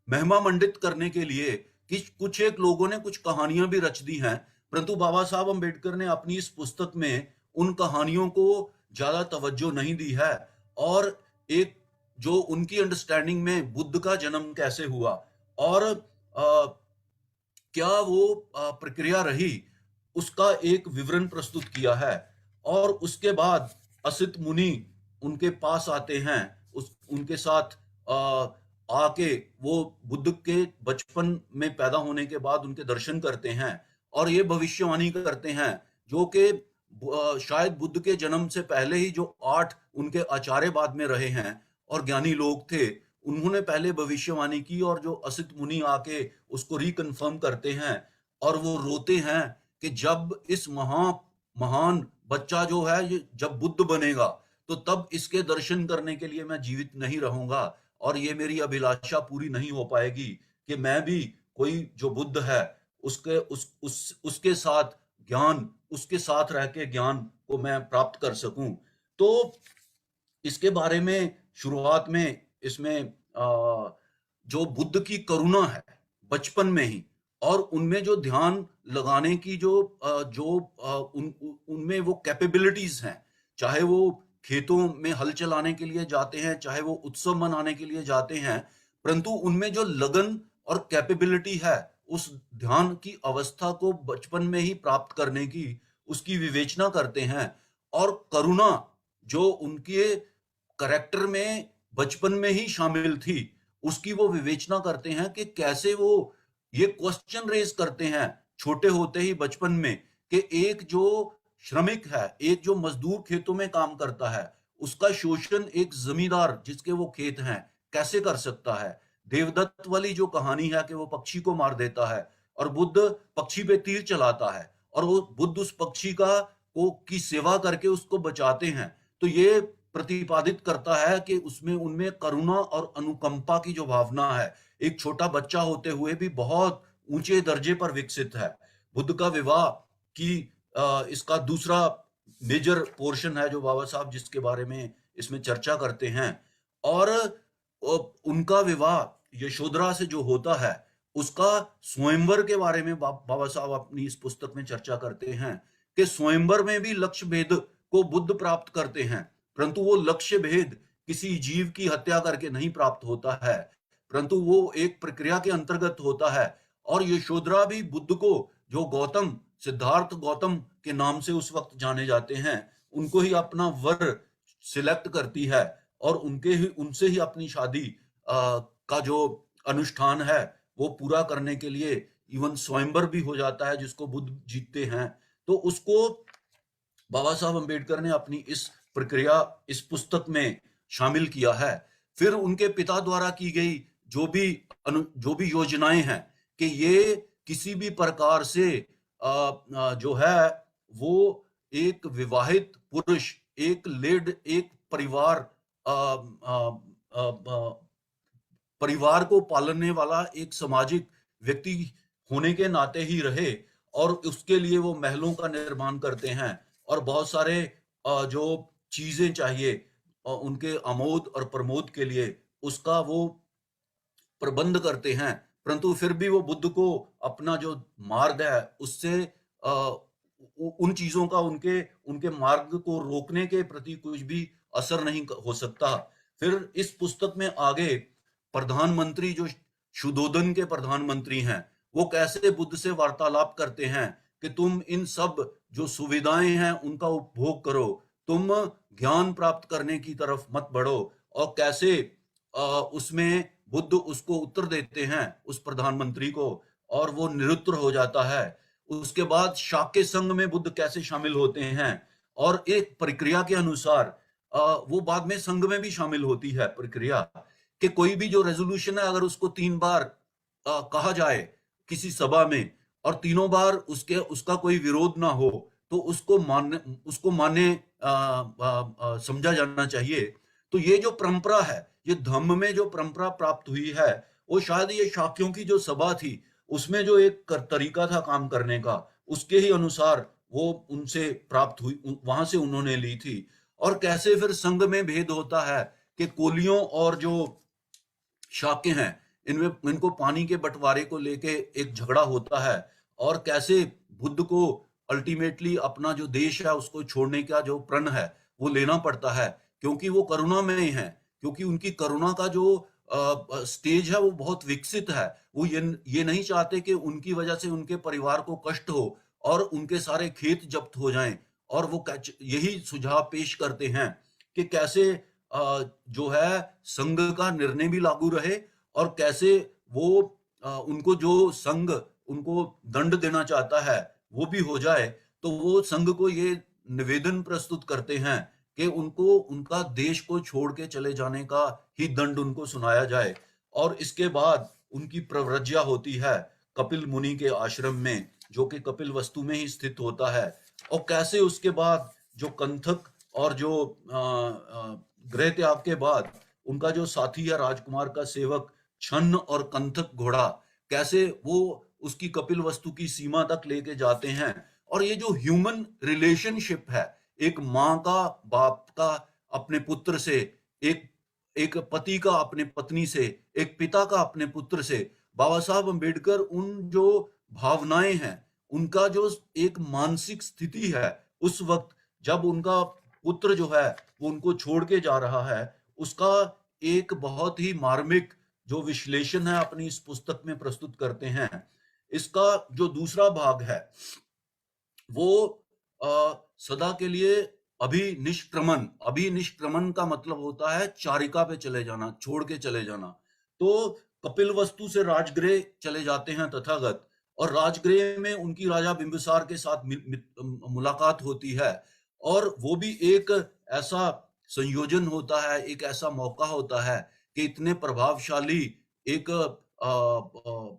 Speaker 4: महिमा मंडित करने के लिए कि कुछ एक लोगों ने कुछ कहानियां भी रच दी हैं, परंतु बाबा साहब अम्बेडकर ने अपनी इस पुस्तक में उन कहानियों को ज्यादा तवज्जो नहीं दी है और एक जो उनकी अंडरस्टैंडिंग में बुद्ध का जन्म कैसे हुआ और क्या वो प्रक्रिया रही उसका एक विवरण प्रस्तुत किया है। और उसके बाद असित मुनि उनके पास आते हैं, उनके साथ आके वो बुद्ध के बचपन में पैदा होने के बाद उनके दर्शन करते हैं और ये भविष्यवाणी करते हैं जो कि शायद बुद्ध के जन्म से पहले ही जो 8 उनके आचार्य बाद में रहे हैं और ज्ञानी लोग थे, उन्होंने पहले भविष्यवाणी की और जो असित मुनि आके उसको रिकन्फर्म करते हैं और वो रोते हैं कि जब इस महान बच्चा जो है ये जब बुद्ध बनेगा तो तब इसके दर्शन करने के लिए मैं जीवित नहीं रहूंगा और ये मेरी अभिलाषा पूरी नहीं हो पाएगी कि मैं भी कोई जो बुद्ध है उसके साथ ज्ञान, उसके साथ रह के ज्ञान को मैं प्राप्त कर सकूं। तो इसके बारे में शुरुआत में इसमें जो बुद्ध की करुणा है बचपन में ही और उनमें जो ध्यान लगाने की उनमें वो कैपेबिलिटीज हैं, चाहे वो खेतों में हल चलाने के लिए जाते हैं, चाहे वो उत्सव मनाने के लिए जाते हैं, परंतु उनमें जो लगन और कैपेबिलिटी है उस ध्यान की अवस्था को बचपन में ही प्राप्त करने की उसकी विवेचना करते हैं। और करुणा जो उनके करैक्टर में बचपन में ही शामिल थी उसकी वो विवेचना करते हैं कि कैसे वो ये क्वेश्चन रेज करते हैं छोटे होते ही बचपन में कि एक जो श्रमिक है, एक जो मजदूर खेतों में काम करता है, उसका शोषण एक जमींदार जिसके वो खेत हैं कैसे कर सकता है। देवदत्त वाली जो कहानी है कि वो पक्षी को मार देता है और बुद्ध पक्षी पे तीर चलाता है और वो बुद्ध उस पक्षी की सेवा करके उसको बचाते हैं। तो ये प्रतिपादित करता है कि उसमें उनमें करुणा और अनुकंपा की जो भावना है एक छोटा बच्चा होते हुए भी बहुत ऊंचे दर्जे पर विकसित है। बुद्ध का विवाह की इसका दूसरा मेजर पोर्शन है जो बाबा साहब जिसके बारे में इसमें चर्चा करते हैं। और उनका विवाह यशोधरा से जो होता है उसका स्वयंवर के बारे में बाबा साहब अपनी इस पुस्तक में चर्चा करते हैं कि स्वयंवर में भी लक्ष्य भेद को बुद्ध प्राप्त करते हैं, परंतु वो लक्ष्य भेद किसी जीव की हत्या करके नहीं प्राप्त होता है, परंतु वो एक प्रक्रिया के अंतर्गत होता है। और यशोधरा भी बुद्ध को जो गौतम, सिद्धार्थ गौतम के नाम से उस वक्त जाने जाते हैं, उनको ही अपना वर सिलेक्ट करती है और उनसे ही अपनी शादी का जो अनुष्ठान है वो पूरा करने के लिए इवन स्वयंवर भी हो जाता है जिसको बुद्ध जीतते हैं। तो उसको बाबा साहब अम्बेडकर ने अपनी इस प्रक्रिया इस पुस्तक में शामिल किया है। फिर उनके पिता द्वारा की गई जो भी योजनाएं हैं कि ये किसी भी प्रकार से जो है वो एक विवाहित पुरुष, एक परिवार को पालने वाला एक सामाजिक व्यक्ति होने के नाते ही रहे और उसके लिए वो महलों का निर्माण करते हैं और बहुत सारे जो चीजें चाहिए उनके आमोद और प्रमोद के लिए उसका वो प्रबंध करते हैं, परंतु फिर भी वो बुद्ध को अपना जो मार्ग है उससे उन चीजों का उनके मार्ग को रोकने के प्रति कुछ भी असर नहीं हो सकता। फिर इस पुस्तक में आगे प्रधानमंत्री जो शुद्धोदन के प्रधानमंत्री हैं वो कैसे बुद्ध से वार्तालाप करते हैं कि तुम इन सब जो सुविधाएं हैं उनका उपभोग करो, तुम ज्ञान प्राप्त करने की तरफ मत बढ़ो। और कैसे उसमें बुद्ध उसको उत्तर देते हैं उस प्रधानमंत्री को, और वो निरुत्तर हो जाता है। उसके बाद शाक्य संघ में बुद्ध कैसे शामिल होते हैं, और एक प्रक्रिया के अनुसार वो बाद में संघ में भी शामिल होती है प्रक्रिया, कि कोई भी जो रेजोल्यूशन है अगर उसको 3 बार कहा जाए किसी सभा में और तीनों बार उसका कोई विरोध ना हो, तो उसको मान्य समझा जाना चाहिए। तो ये जो परंपरा है, ये धम्म में जो परंपरा प्राप्त हुई है, वो शायद ये शाक्यों की जो सभा थी उसमें जो एक तरीका था काम करने का, उसके ही अनुसार वो उनसे प्राप्त हुई, वहां से उन्होंने ली थी। और कैसे फिर संघ में भेद होता है कि कोलियों और जो शाक्य हैं इनमें इनको पानी के बंटवारे को लेके एक झगड़ा होता है, और कैसे बुद्ध को अल्टीमेटली अपना जो देश है उसको छोड़ने का जो प्रण है वो लेना पड़ता है, क्योंकि वो करुणा में ही है, क्योंकि उनकी करुणा का जो स्टेज है वो बहुत विकसित है। वो ये नहीं चाहते कि उनकी वजह से उनके परिवार को कष्ट हो और उनके सारे खेत जब्त हो जाएं, और वो यही सुझाव पेश करते हैं कि कैसे जो है संघ का निर्णय भी लागू रहे, और कैसे वो उनको जो संघ उनको दंड देना चाहता है वो भी हो जाए। तो वो संघ को ये निवेदन प्रस्तुत करते हैं कि उनको उनका देश को छोड़ के चले जाने का ही दंड उनको सुनाया जाए। और इसके बाद उनकी प्रव्रज्या होती है कपिल मुनि के आश्रम में, जो कि कपिल वस्तु में ही स्थित होता है। और कैसे उसके बाद जो कंथक और जो गृह त्याग के बाद उनका जो साथी है राजकुमार का सेवक छन्न और कंथक घोड़ा, कैसे वो उसकी कपिल वस्तु की सीमा तक लेके जाते हैं। और ये जो ह्यूमन रिलेशनशिप है, एक माँ का बाप का अपने पुत्र से, एक पति का अपने पत्नी से, एक पिता का अपने पुत्र से, बाबा साहब अम्बेडकर उन जो भावनाएं हैं, उनका जो एक मानसिक स्थिति है उस वक्त जब उनका पुत्र जो है वो उनको छोड़ के जा रहा है, उसका एक बहुत ही मार्मिक जो विश्लेषण है अपनी इस पुस्तक में प्रस्तुत करते हैं। इसका जो दूसरा भाग है वो सदा के लिए अभिनिष्क्रमण का मतलब होता है चारिका पे चले जाना, छोड़ के चले जाना। तो कपिल वस्तु से राजगृह चले जाते हैं तथागत, और राजगृह में उनकी राजा बिंबिसार के साथ मुलाकात होती है। और वो भी एक ऐसा संयोजन होता है, एक ऐसा मौका होता है कि इतने प्रभावशाली एक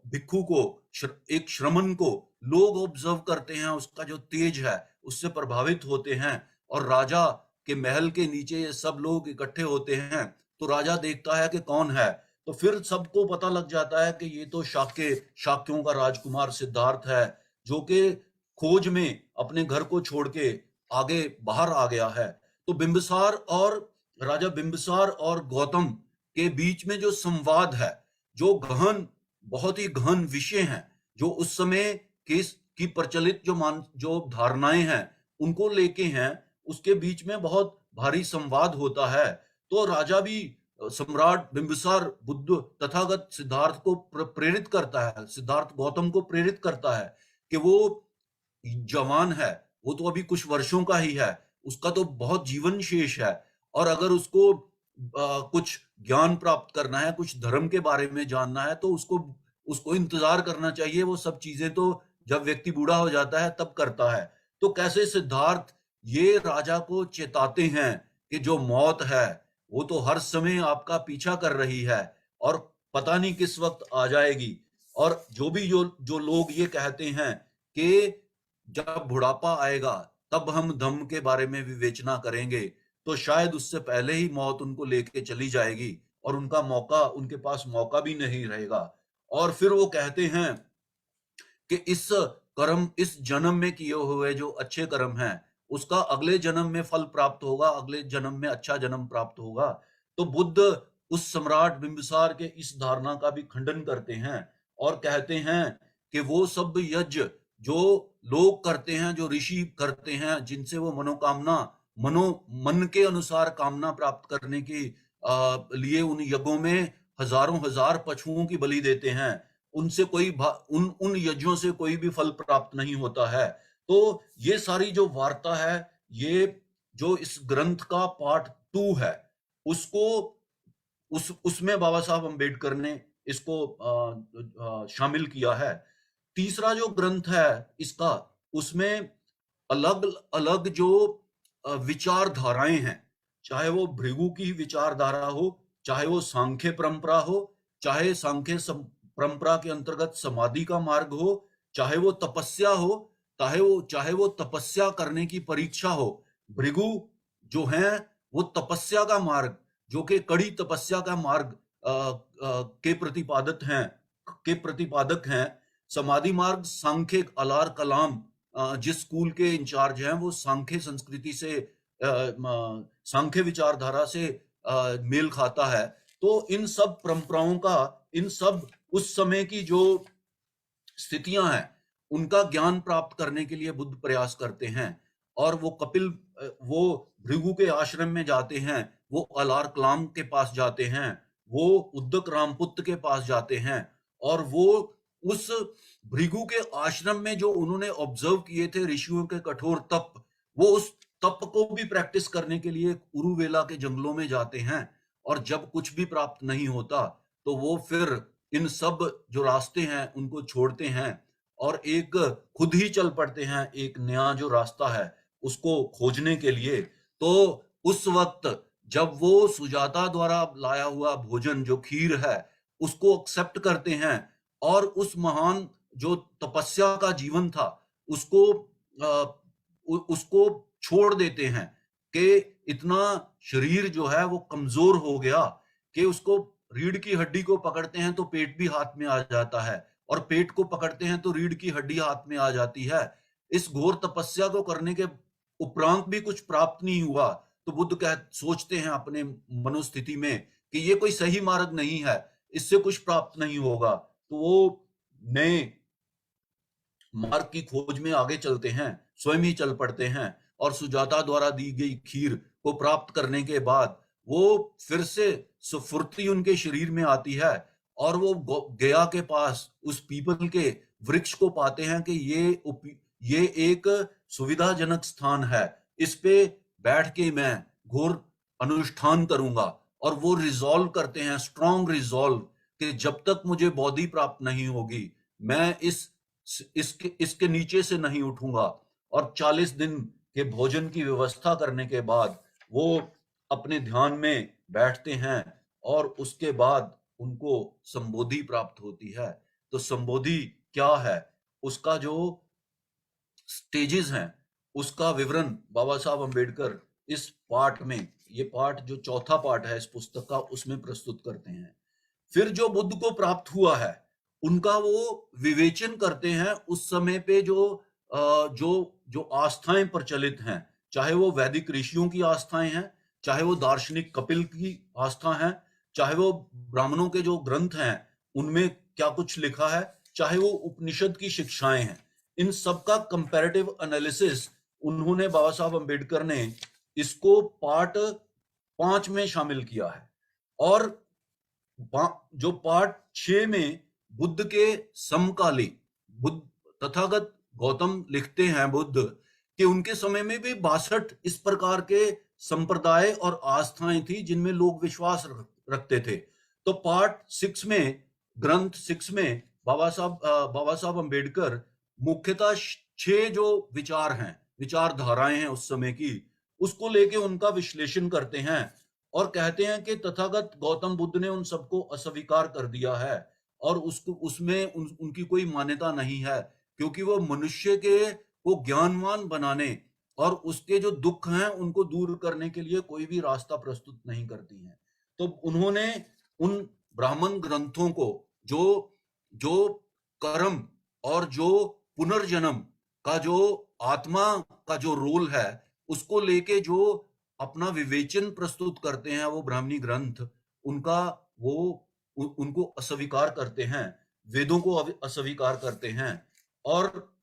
Speaker 4: भिक्षु को, एक श्रमण को लोग ऑब्जर्व करते हैं, उसका जो तेज है उससे प्रभावित होते हैं। और राजा के महल के नीचे ये सब लोग इकट्ठे होते हैं, तो राजा देखता है कि कौन है, तो फिर सबको पता लग जाता है कि ये तो शाक्यों का राजकुमार सिद्धार्थ है, जो कि खोज में अपने घर को छोड़ के आगे बाहर आ गया है। तो बिंबिसार और राजा बिंबिसार और गौतम के बीच में जो संवाद है, जो गहन, बहुत ही गहन विषय हैं, जो उस समय की प्रचलित जो धारणाएं हैं उनको लेके हैं, उसके बीच में बहुत भारी संवाद होता है। तो राजा भी सम्राट बिंबिसार बुद्ध तथागत सिद्धार्थ को प्रेरित करता है, सिद्धार्थ गौतम को प्रेरित करता है कि वो जवान है, वो तो अभी कुछ वर्षों का ही है, उसका तो बहुत जीवन शेष है, और अगर उसको कुछ ज्ञान प्राप्त करना है, कुछ धर्म के बारे में जानना है, तो उसको इंतजार करना चाहिए। वो सब चीजें तो जब व्यक्ति बूढ़ा हो जाता है तब करता है। तो कैसे सिद्धार्थ ये राजा को चेताते हैं कि जो मौत है वो तो हर समय आपका पीछा कर रही है और पता नहीं किस वक्त आ जाएगी। और जो लोग ये कहते हैं कि जब बुढ़ापा आएगा तब हम धम्म के बारे में विवेचना करेंगे, तो शायद उससे पहले ही मौत उनको लेके चली जाएगी और उनके पास मौका भी नहीं रहेगा। और फिर वो कहते हैं कि इस जन्म में किए हुए जो अच्छे कर्म हैं उसका अगले जन्म में फल प्राप्त होगा, अगले जन्म में अच्छा जन्म प्राप्त होगा। तो बुद्ध उस सम्राट बिंबिसार के इस धारणा का भी खंडन करते हैं और कहते हैं कि वो सब यज्ञ जो लोग करते हैं, जो ऋषि करते हैं, जिनसे वो मन के अनुसार कामना प्राप्त करने के लिए उन यज्ञों में हजारों हजार पशुओं की बलि देते हैं, उनसे उन यज्ञों से कोई भी फल प्राप्त नहीं होता है। तो ये सारी जो वार्ता है, ये जो इस ग्रंथ का पार्ट 2 है, उसको उसमें बाबा साहब अम्बेडकर ने इसको शामिल किया है। तीसरा जो ग्रंथ है इसका, उसमें अलग अलग जो विचारधाराएं हैं, चाहे वो भृगु की विचारधारा हो, चाहे वो सांख्य परंपरा हो, चाहे सांख्य परंपरा के अंतर्गत समाधि का मार्ग हो, चाहे वो तपस्या हो, चाहे वो तपस्या करने की परीक्षा हो। भृगु जो है वो तपस्या का मार्ग, जो कि कड़ी तपस्या का मार्ग के प्रतिपादक हैं। समाधि मार्ग सांख्य अलार कलाम, जिस स्कूल के इंचार्ज हैं, वो सांख्य संस्कृति से, सांख्य विचारधारा से मेल खाता है। तो इन सब परंपराओं का, इन सब उस समय की जो स्थितियां हैं, उनका ज्ञान प्राप्त करने के लिए बुद्ध प्रयास करते हैं। और वो भृगु के आश्रम में जाते हैं, वो अलार कलाम के पास जाते हैं, वो उद्दक रामपुत्र के पास जाते हैं, और वो उस भृगु के आश्रम में जो उन्होंने ऑब्जर्व किए थे ऋषियों के कठोर तप, वो उस तप को भी प्रैक्टिस करने के लिए उरुवेला के जंगलों में जाते हैं। और जब कुछ भी प्राप्त नहीं होता तो वो फिर इन सब जो रास्ते हैं उनको छोड़ते हैं और एक खुद ही चल पड़ते हैं एक नया जो रास्ता है उसको खोजने के लिए। तो उस वक्त जब वो सुजाता द्वारा लाया हुआ भोजन जो खीर है उसको एक्सेप्ट करते हैं और उस महान जो तपस्या का जीवन था उसको छोड़ देते हैं कि इतना शरीर जो है वो कमजोर हो गया कि उसको रीढ़ की हड्डी को पकड़ते हैं तो पेट भी हाथ में आ जाता है, और पेट को पकड़ते हैं तो रीढ़ की हड्डी हाथ में आ जाती है। इस घोर तपस्या को करने के उपरांत भी कुछ प्राप्त नहीं हुआ तो बुद्ध सोचते हैं अपने मनोस्थिति में कि ये कोई सही मार्ग नहीं है, इससे कुछ प्राप्त नहीं होगा। तो वो नए मार्ग की खोज में आगे चलते हैं, स्वयं ही चल पड़ते हैं, और सुजाता द्वारा दी गई खीर को प्राप्त करने के बाद वो फिर से स्फूर्ति उनके शरीर में आती है और वो गया के पास उस पीपल के वृक्ष को पाते हैं कि ये एक सुविधाजनक स्थान है, इस पे बैठ के मैं घोर अनुष्ठान करूंगा। और वो रिजॉल्व करते हैं, स्ट्रॉन्ग रिजॉल्व, कि जब तक मुझे बॉडी प्राप्त नहीं होगी मैं इसके नीचे से नहीं उठूंगा। और 40 दिन के भोजन की व्यवस्था करने के बाद वो अपने ध्यान में बैठते हैं और उसके बाद उनको संबोधि प्राप्त होती है। तो संबोधि क्या है, उसका जो स्टेजेस हैं उसका विवरण बाबा साहब अम्बेडकर इस पार्ट में, ये पार्ट जो चौथा पार्ट है इस पुस्तक का, उसमें प्रस्तुत करते हैं। फिर जो बुद्ध को प्राप्त हुआ है उनका वो विवेचन करते हैं उस समय पे जो आस्थाएं प्रचलित हैं, चाहे वो वैदिक ऋषियों की आस्थाएं हैं, चाहे वो दार्शनिक कपिल की आस्था है, चाहे वो ब्राह्मणों के जो ग्रंथ हैं उनमें क्या कुछ लिखा है, चाहे वो उपनिषद की शिक्षाएं हैं, इन सब का कंपैरेटिव एनालिसिस उन्होंने, बाबा साहब अम्बेडकर ने इसको पार्ट 5 में शामिल किया है। और जो पार्ट 6 में बुद्ध के समकाली बुद्ध तथागत गौतम लिखते हैं बुद्ध कि उनके समय में भी 62 इस प्रकार के संप्रदाय और आस्थाएं थी जिनमें लोग विश्वास रखते थे। तो पार्ट 6 में, ग्रंथ 6 में बाबा साहब अम्बेडकर मुख्यतः 6 जो विचार हैं, विचारधाराएं हैं उस समय की, उसको लेके उनका विश्लेषण करते हैं और कहते हैं कि तथागत गौतम बुद्ध ने उन सबको अस्वीकार कर दिया है और उसमें उनकी कोई मान्यता नहीं है, क्योंकि वो मनुष्य को ज्ञानवान बनाने और उसके जो दुख हैं उनको दूर करने के लिए कोई भी रास्ता प्रस्तुत नहीं करती हैं। तो उन्होंने उन ब्राह्मण ग्रंथों को जो कर्म और जो पुनर्जन्म का जो आत्मा का जो रोल है उसको लेके जो अपना विवेचन प्रस्तुत करते हैं वो ब्राह्मणी ग्रंथ, उनको अस्वीकार करते हैं, वेदों को अस्वीकार करते हैं। और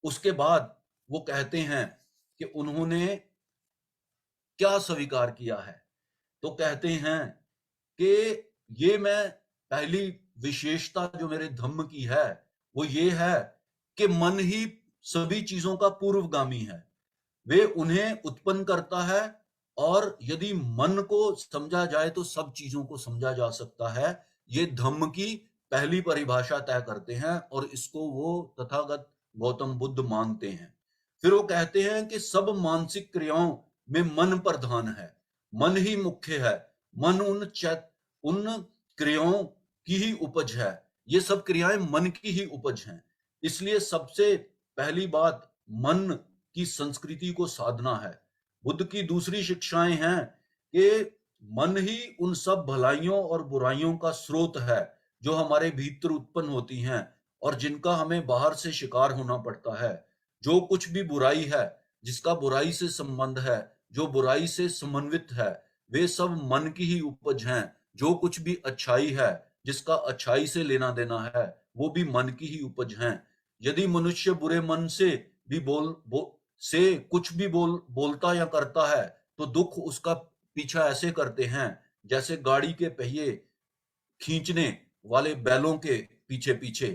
Speaker 4: उसके बाद वो कहते हैं कि उन्होंने क्या स्वीकार किया है, तो कहते हैं कि ये मैं पहली विशेषता जो मेरे धम्म की है वो ये है कि मन ही सभी चीजों का पूर्वगामी है, वे उन्हें उत्पन्न करता है, और यदि मन को समझा जाए तो सब चीजों को समझा जा सकता है। ये धम्म की पहली परिभाषा तय करते हैं और इसको वो तथागत गौतम बुद्ध मानते हैं। फिर वो कहते हैं कि सब मानसिक क्रियाओं में मन प्रधान है, मन ही मुख्य है, मन उन क्रियाओं की ही उपज है, ये सब क्रियाएं मन की ही उपज हैं। इसलिए सबसे पहली बात मन की संस्कृति को साधना है। बुद्ध की दूसरी शिक्षाएं हैं कि मन ही उन सब भलाइयों और बुराइयों का स्रोत है जो हमारे भीतर उत्पन्न होती हैं और जिनका हमें बाहर से शिकार होना पड़ता है। जो कुछ भी बुराई है, जिसका बुराई से संबंध है, जो बुराई से समन्वित है, वे सब मन की ही उपज हैं। जो कुछ भी अच्छाई है, जिसका अच्छाई से लेना देना है, वो भी मन की ही उपज हैं। यदि मनुष्य बुरे मन से भी कुछ भी बोलता या करता है, तो दुख उसका पीछा ऐसे करते हैं जैसे गाड़ी के पहिए खींचने वाले बैलों के पीछे पीछे।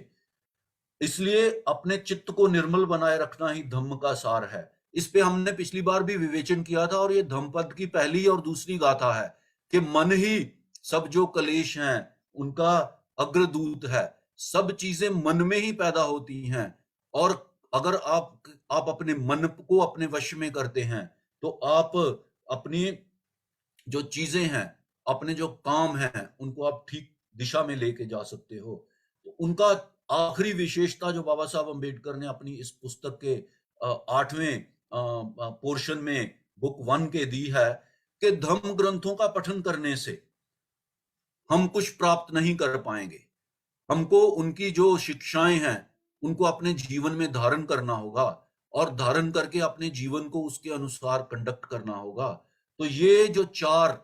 Speaker 4: इसलिए अपने चित्त को निर्मल बनाए रखना ही धम्म का सार है। इस पे हमने पिछली बार भी विवेचन किया था और ये धम्मपद की पहली और दूसरी गाथा है कि मन ही सब जो कलेश हैं उनका अग्रदूत है। सब चीजें मन में ही पैदा होती हैं, और अगर आप अपने मन को अपने वश में करते हैं तो आप अपनी जो चीजें हैं, अपने जो काम हैं, उनको आप ठीक दिशा में लेके जा सकते हो। तो उनका आखिरी विशेषता जो बाबा साहब अम्बेडकर ने अपनी इस पुस्तक के 8वें पोर्शन में बुक 1 के दी है कि धम्म ग्रंथों का पठन करने से हम कुछ प्राप्त नहीं कर पाएंगे। हमको उनकी जो शिक्षाएं हैं उनको अपने जीवन में धारण करना होगा और धारण करके अपने जीवन को उसके अनुसार कंडक्ट करना होगा। तो ये जो 4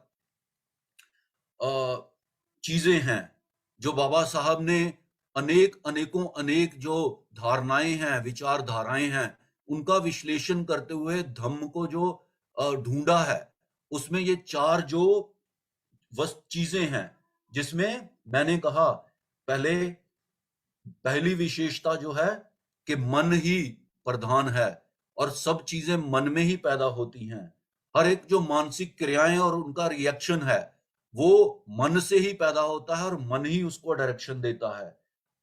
Speaker 4: चीजें हैं जो बाबा साहब ने अनेक जो धारणाएं हैं, विचारधाराएं हैं, उनका विश्लेषण करते हुए धम्म को जो ढूंढा है, उसमें ये 4 जो चीजें हैं, जिसमें मैंने कहा पहली विशेषता जो है कि मन ही प्रधान है और सब चीजें मन में ही पैदा होती हैं। हर एक जो मानसिक क्रियाएं और उनका रिएक्शन है वो मन से ही पैदा होता है और मन ही उसको डायरेक्शन देता है।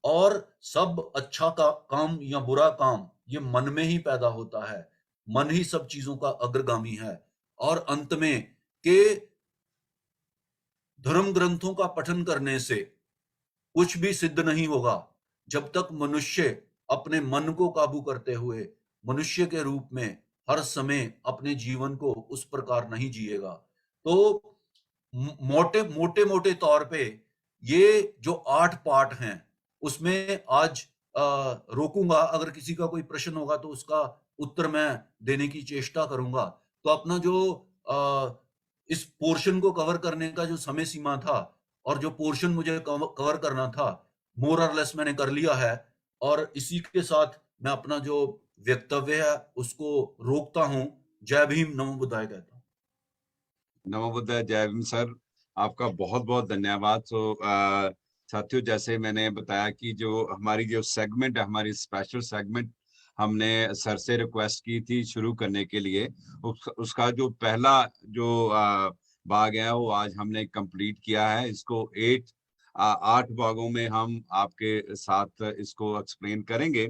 Speaker 4: और सब अच्छा काम या बुरा काम ये मन में ही पैदा होता है। मन ही सब चीजों का अग्रगामी है। और अंत में के धर्म ग्रंथों का पठन करने से कुछ भी सिद्ध नहीं होगा जब तक मनुष्य अपने मन को काबू करते हुए मनुष्य के रूप में हर समय अपने जीवन को उस प्रकार नहीं जिएगा। तो मोटे तौर पे ये जो 8 पार्ट हैं उसमें आज रोकूंगा। अगर किसी का कोई प्रश्न होगा तो उसका उत्तर मैं देने की चेष्टा करूंगा। तो अपना जो इस पोर्शन को कवर करने का जो समय सीमा था और जो पोर्शन मुझे कवर करना था, मोर और लेस मैंने कर लिया है। और इसी के साथ मैं अपना जो वक्तव्य है उसको रोकता हूं। जय भीम, नमो बुद्धाय कहता हूं।
Speaker 1: नमो बुद्धाय, जय भीम सर, आपका बहुत बहुत धन्यवाद। साथियों, जैसे मैंने बताया कि जो हमारी जो सेगमेंट है, हमारी स्पेशल सेगमेंट हमने सर से रिक्वेस्ट की थी शुरू करने के लिए, उसका जो पहला जो भाग है वो आज हमने कंप्लीट किया है। इसको 8 भागों में हम आपके साथ इसको एक्सप्लेन करेंगे।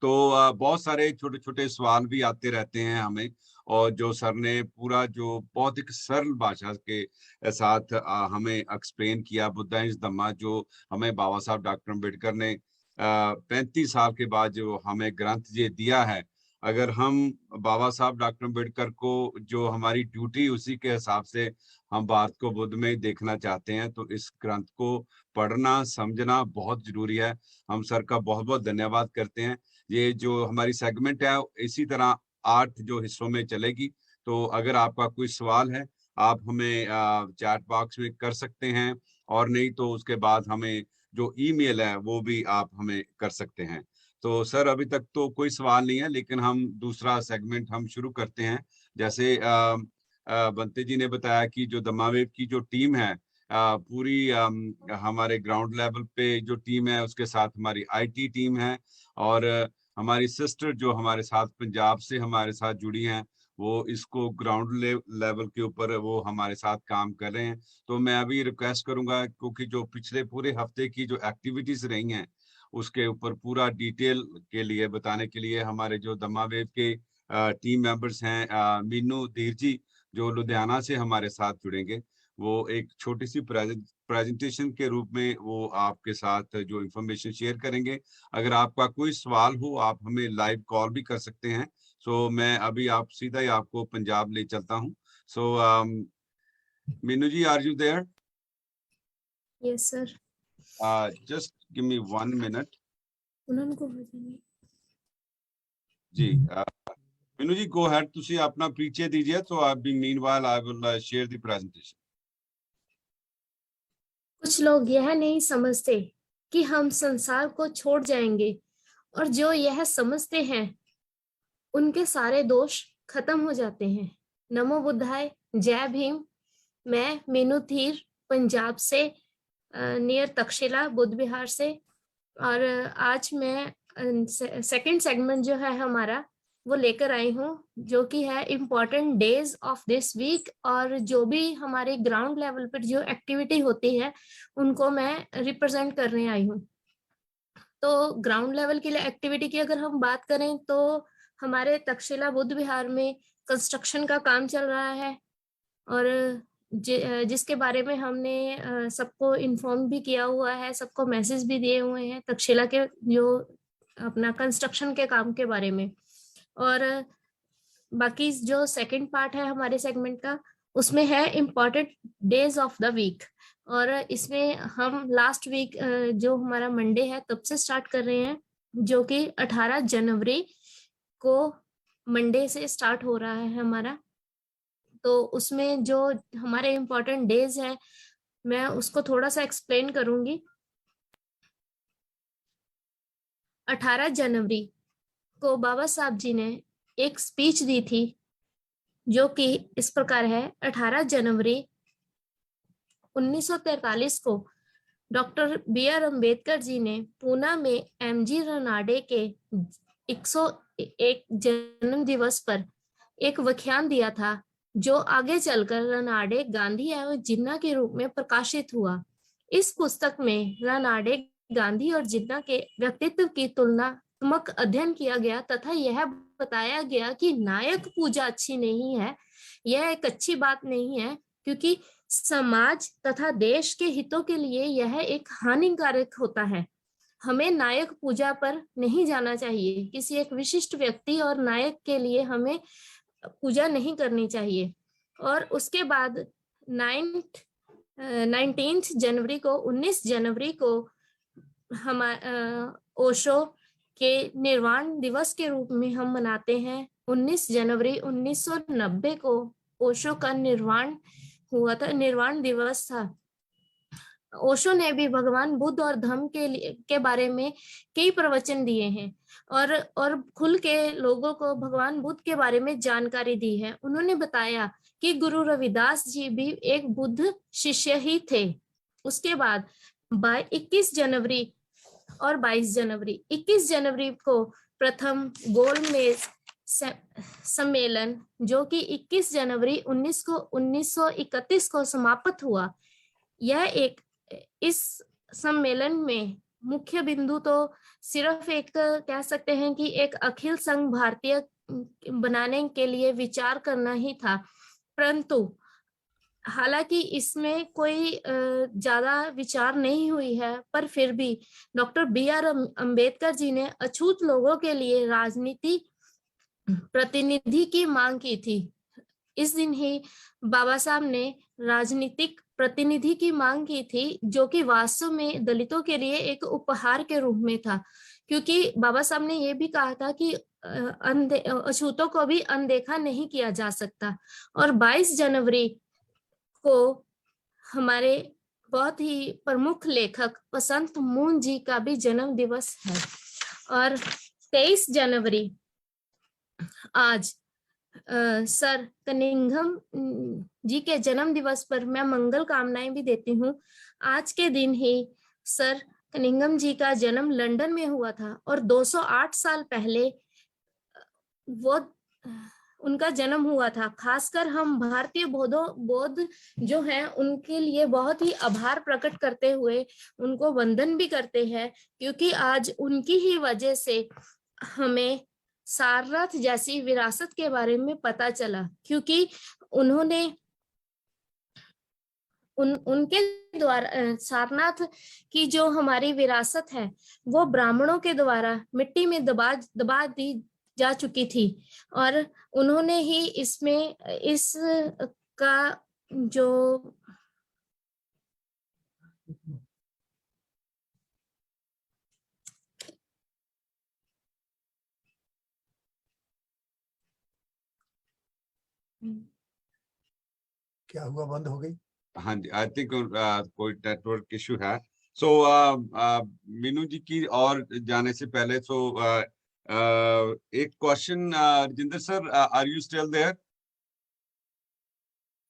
Speaker 1: तो बहुत सारे छोटे छोटे सवाल भी आते रहते हैं हमें, और जो सर ने पूरा जो बहुत एक सरल भाषा के साथ हमें एक्सप्लेन किया, बुद्धा इज धम्मा, जो हमें बाबा साहब डॉक्टर अम्बेडकर ने 35 साल के बाद जो हमें ग्रंथ ये दिया है। अगर हम बाबा साहब डॉक्टर अम्बेडकर को जो हमारी ड्यूटी उसी के हिसाब से हम भारत को बुद्ध में देखना चाहते हैं, तो इस ग्रंथ को पढ़ना समझना बहुत जरूरी है। हम सर का बहुत बहुत धन्यवाद करते हैं। ये जो हमारी सेगमेंट है इसी तरह 8 जो हिस्सों में चलेगी। तो अगर आपका कोई सवाल है आप हमें चैट बॉक्स में कर सकते हैं, और नहीं तो उसके बाद हमें जो ईमेल है वो भी आप हमें कर सकते हैं। तो सर अभी तक तो कोई सवाल नहीं है, लेकिन हम दूसरा सेगमेंट हम शुरू करते हैं। जैसे बंते जी ने बताया कि जो धम्मा वेव की जो टीम है पूरी हमारे ग्राउंड लेवल पे जो टीम है उसके साथ हमारी IT टीम है, और हमारी सिस्टर जो हमारे साथ पंजाब से हमारे साथ जुड़ी हैं, वो इसको ग्राउंड लेवल के ऊपर वो हमारे साथ काम कर रहे हैं। तो मैं अभी रिक्वेस्ट करूंगा, क्योंकि जो पिछले पूरे हफ्ते की जो एक्टिविटीज रही हैं उसके ऊपर पूरा डिटेल के लिए बताने के लिए हमारे जो दम्मा वेव के टीम मेंबर्स हैं, मीनू धीर जी जो लुधियाना से हमारे साथ जुड़ेंगे, वो एक छोटी सी प्रेजेंटेशन के रूप में वो आपके साथ जो इंफॉर्मेशन शेयर करेंगे। अगर आपका कोई सवाल हो आप हमें लाइव कॉल भी कर सकते हैं। सो मैं अभी आप सीधा ही आपको पंजाब ले चलता हूँ। So Meenu ji, are you there?
Speaker 5: Yes sir.
Speaker 1: Just give me 1 minute
Speaker 5: उन्होंने को बताइए।
Speaker 1: जी। मीनू जी, गो अहेड, ਤੁਸੀਂ अपना परिचय दीजिए, तो आप भी meanwhile I will share the presentation.
Speaker 5: कुछ लोग यह नहीं समझते कि हम संसार को छोड़ जाएंगे, और जो यह समझते हैं उनके सारे दोष खत्म हो जाते हैं। नमो बुद्धाय, जय भीम। मैं मीनू धीर पंजाब से, नियर तक्षशिला बुद्ध विहार से, और आज मैं सेकंड सेगमेंट जो है हमारा वो लेकर आई हूँ, जो कि है important days of this week. और जो भी हमारे ग्राउंड लेवल पर जो एक्टिविटी होती है उनको मैं रिप्रेजेंट करने आई हूँ। तो ग्राउंड लेवल की एक्टिविटी की अगर हम बात करें तो हमारे तक्षशिला बुद्ध विहार में कंस्ट्रक्शन का काम चल रहा है, और जिसके बारे में हमने सबको इन्फॉर्म भी किया हुआ है, सबको मैसेज भी दिए हुए हैं तक्षशिला के जो अपना कंस्ट्रक्शन के काम के बारे में। और बाकी जो सेकंड पार्ट है हमारे सेगमेंट का, उसमें है important days of the week. और इसमें हम लास्ट वीक जो हमारा मंडे है तब से स्टार्ट कर रहे हैं, जो कि 18 जनवरी को मंडे से स्टार्ट हो रहा है हमारा। तो उसमें जो हमारे इम्पोर्टेंट डेज है मैं उसको थोड़ा सा एक्सप्लेन करूंगी। 18 जनवरी को बाबा साहब जी ने एक स्पीच दी थी, जो कि इस प्रकार है। 18 जनवरी 1943 को डॉक्टर BR अम्बेडकर जी ने पूना में MG रनाडे के 101 जन्म दिवस पर एक व्याख्यान दिया था, जो आगे चलकर रनाडे, गांधी एवं जिन्ना के रूप में प्रकाशित हुआ। इस पुस्तक में रनाडे, गांधी और जिन्ना के व्यक्तित्व की तुलनात्मक अध्ययन किया गया तथा यह बताया गया कि नायक पूजा अच्छी नहीं है। यह एक अच्छी बात नहीं है, क्योंकि समाज तथा देश के हितों के लिए यह एक हानिकारक होता है। हमें नायक पूजा पर नहीं जाना चाहिए। किसी एक विशिष्ट व्यक्ति और नायक के लिए हमें पूजा नहीं करनी चाहिए। और उसके बाद 19 जनवरी को हम ओशो के निर्वाण दिवस के रूप में हम मनाते हैं। 19 जनवरी 1990 को ओशो का निर्वाण हुआ था, निर्वाण दिवस था। ओशो ने भी भगवान बुद्ध और धम्म के बारे में कई प्रवचन दिए हैं, और खुल के लोगों को भगवान बुद्ध के बारे में जानकारी दी है। उन्होंने बताया कि गुरु रविदास जी भी एक बुद्ध शिष्य ही थे। उसके बाद 21 जनवरी और 22 जनवरी, 21 जनवरी को प्रथम गोलमेज सम्मेलन, जो कि 21 जनवरी 1931 को समाप्त हुआ। इस सम्मेलन में मुख्य बिंदु तो सिर्फ एक कह सकते हैं कि एक अखिल संघ भारतीय बनाने के लिए विचार करना ही था, परंतु हालांकि इसमें कोई ज्यादा विचार नहीं हुई है, पर फिर भी डॉक्टर BR अम्बेडकर जी ने अछूत लोगों के लिए राजनीति प्रतिनिधि की मांग की थी। इस दिन ही बाबा साहब ने राजनीतिक प्रतिनिधि की मांग की थी, जो कि वास्तव में दलितों के लिए एक उपहार के रूप में था, क्योंकि बाबा साहब ने यह भी कहा था कि अछूतों को भी अनदेखा नहीं किया जा सकता। और 22 जनवरी को हमारे बहुत ही प्रमुख लेखक वसंत मून जी का भी जन्म दिवस है। और 23 जनवरी आज सर कनिंघम जी के जन्म दिवस पर मैं मंगल कामनाएं भी देती हूँ। आज के दिन ही सर कनिंघम जी का जन्म लंदन में हुआ था और 208 साल पहले वो उनका जन्म हुआ था। खासकर हम भारतीय बौद्ध जो हैं उनके लिए बहुत ही आभार प्रकट करते हुए उनको वंदन भी करते हैं, क्योंकि आज उनकी ही वजह से हमें सारनाथ जैसी विरासत के बारे में पता चला, क्योंकि उन्होंने उनके द्वारा सारनाथ की जो हमारी विरासत है वो ब्राह्मणों के द्वारा मिट्टी में दबा दी जा चुकी थी, और उन्होंने ही इसमें इस का जो
Speaker 3: क्या हुआ, बंद हो गई?
Speaker 1: हाँ जी, आई थिंक कोई नेटवर्क इशू है। सो मीनू जी की और जाने से पहले एक question, Rajendra sir, are you still there?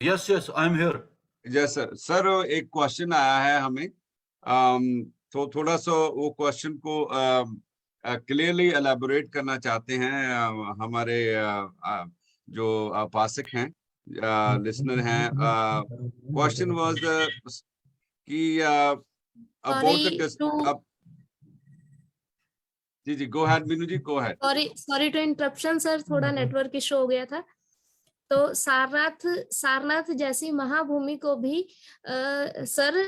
Speaker 4: Yes yes, I am here.
Speaker 1: Yes sir. Sir एक क्वेश्चन आया है हमें, तो थोड़ा सा वो क्वेश्चन को क्लियरली एलैबोरेट करना चाहते हैं हमारे जो पासक हैं, लिसनर हैं। क्वेश्चन वाज कि
Speaker 5: सॉरी टू
Speaker 1: जी go ahead Meenu ji, go ahead.
Speaker 5: Sorry to interruption sir, थोड़ा नेटवर्क इशू हो गया था। तो सारनाथ जैसी महाभूमि को भी सर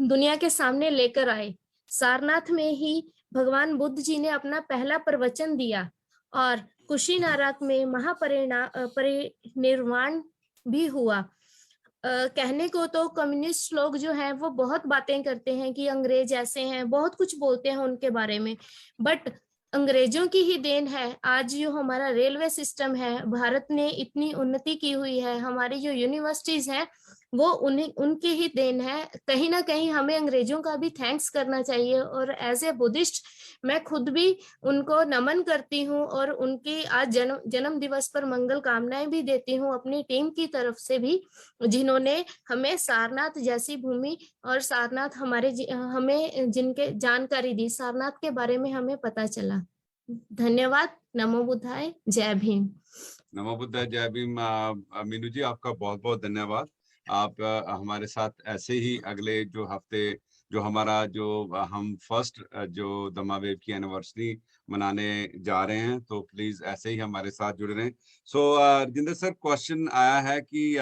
Speaker 5: दुनिया के सामने लेकर आए। सारनाथ में ही भगवान बुद्ध जी ने अपना पहला प्रवचन दिया और कुशीनाराक में परिनिर्वाण भी हुआ। कहने को तो कम्युनिस्ट लोग जो हैं वो बहुत बातें करते हैं कि अंग्रेज ऐसे हैं, बहुत कुछ बोलते हैं उनके बारे में, बट अंग्रेजों की ही देन है आज जो हमारा रेलवे सिस्टम है, भारत ने इतनी उन्नति की हुई है, हमारी जो यूनिवर्सिटीज हैं वो उनकी ही देन है। कहीं ना कहीं हमें अंग्रेजों का भी थैंक्स करना चाहिए, और एज ए बुद्धिस्ट मैं खुद भी उनको नमन करती हूँ और उनकी आज जन्म दिवस पर मंगल कामनाएं भी देती हूँ अपनी टीम की तरफ से भी, जिन्होंने हमें सारनाथ जैसी भूमि और सारनाथ हमें जिनके जानकारी दी, सारनाथ के बारे में हमें पता चला। धन्यवाद। नमो बुद्धाय, जय भीम।
Speaker 1: नमो बुद्धाय, जय भीम। मीनू जी आपका बहुत बहुत धन्यवाद। आप हमारे साथ ऐसे ही अगले जो हफ्ते जो हमारा जो हम फर्स्ट जो दमा वेव की एनिवर्सरी मनाने जा रहे हैं, तो प्लीज ऐसे ही हमारे साथ जुड़े रहें। सो राजेंद्र सर, क्वेश्चन आया है कि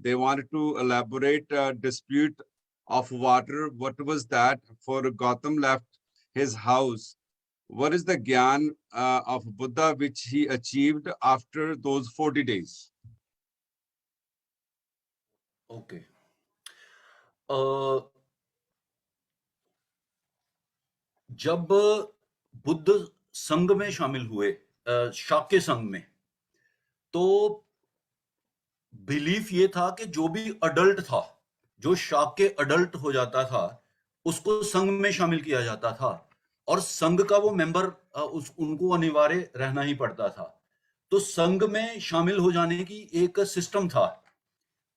Speaker 1: they wanted to elaborate dispute of water. What was that? For Gautam left his house, what is the gyan of Buddha which he achieved after those 40 days?
Speaker 4: Okay, जब बुद्ध संघ में शामिल हुए, शाक्य संघ में, तो बिलीफ ये था कि जो भी अडल्ट था, जो शाक्य अडल्ट हो जाता था, उसको संघ में शामिल किया जाता था, और संघ का वो मेंबर उनको अनिवार्य रहना ही पड़ता था। तो संघ में शामिल हो जाने की एक सिस्टम था,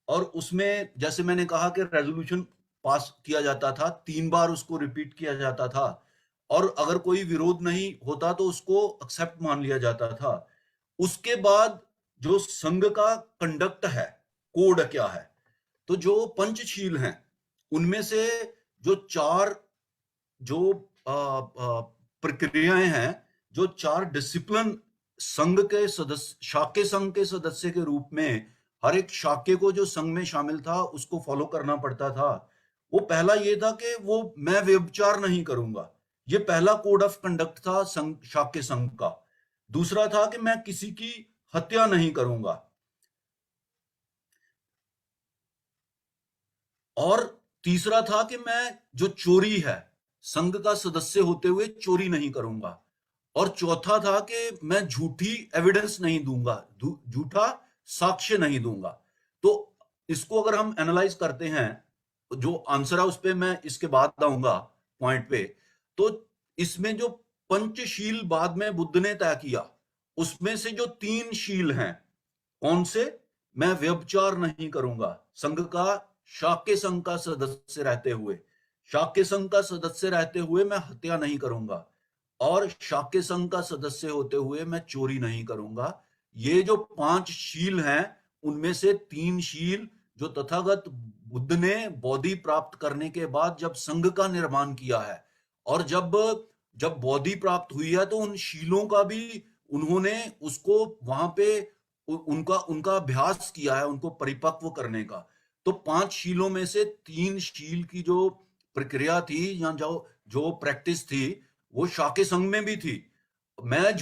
Speaker 4: और उसमें जैसे मैंने कहा कि रेजोल्यूशन पास किया जाता था, 3 बार उसको रिपीट किया जाता था, और अगर कोई विरोध नहीं होता तो उसको एक्सेप्ट मान लिया जाता था। उसके बाद जो संघ का कंडक्ट है, कोड क्या है, तो जो पंचशील हैं उनमें से जो 4 जो प्रक्रियाएं हैं, जो 4 डिसिप्लिन संघ के सदस्य, शाक्य संघ के सदस्य के रूप में हर एक शाक्य को जो संघ में शामिल था उसको फॉलो करना पड़ता था। वो पहला ये था कि वो मैं व्यभिचार नहीं करूंगा, ये पहला कोड ऑफ कंडक्ट था संघ, शाक्य संघ का। दूसरा था कि मैं किसी की हत्या नहीं करूंगा, और तीसरा था कि मैं जो चोरी है, संघ का सदस्य होते हुए चोरी नहीं करूंगा, और चौथा था कि मैं झूठी एविडेंस नहीं दूंगा, झूठा साक्ष्य नहीं दूंगा। तो इसको अगर हम एनालाइज करते हैं, जो आंसर है उस पे मैं इसके बाद आऊंगा पॉइंट पे। तो इसमें जो पंचशील बाद में बुद्ध ने तय किया, उसमें से जो 3 शील हैं, कौन से? मैं व्यभिचार नहीं करूंगा, संघ का, शाक्य संघ का सदस्य रहते हुए, शाक्य संघ का सदस्य रहते हुए मैं हत्या नहीं करूंगा, और शाक्य संघ का सदस्य होते हुए मैं चोरी नहीं करूंगा। ये जो 5 शील हैं, उनमें से 3 शील जो तथागत बुद्ध ने बोधि प्राप्त करने के बाद जब संघ का निर्माण किया है, और जब जब बोधि प्राप्त हुई है, तो उन शीलों का भी उन्होंने उसको वहां पे उनका उनका अभ्यास किया है, उनको परिपक्व करने का। तो 5 शीलों में से 3 शील की जो प्रक्रिया थी या जो जो प्रैक्टिस थी, वो शाक्य संघ में भी थी। मैं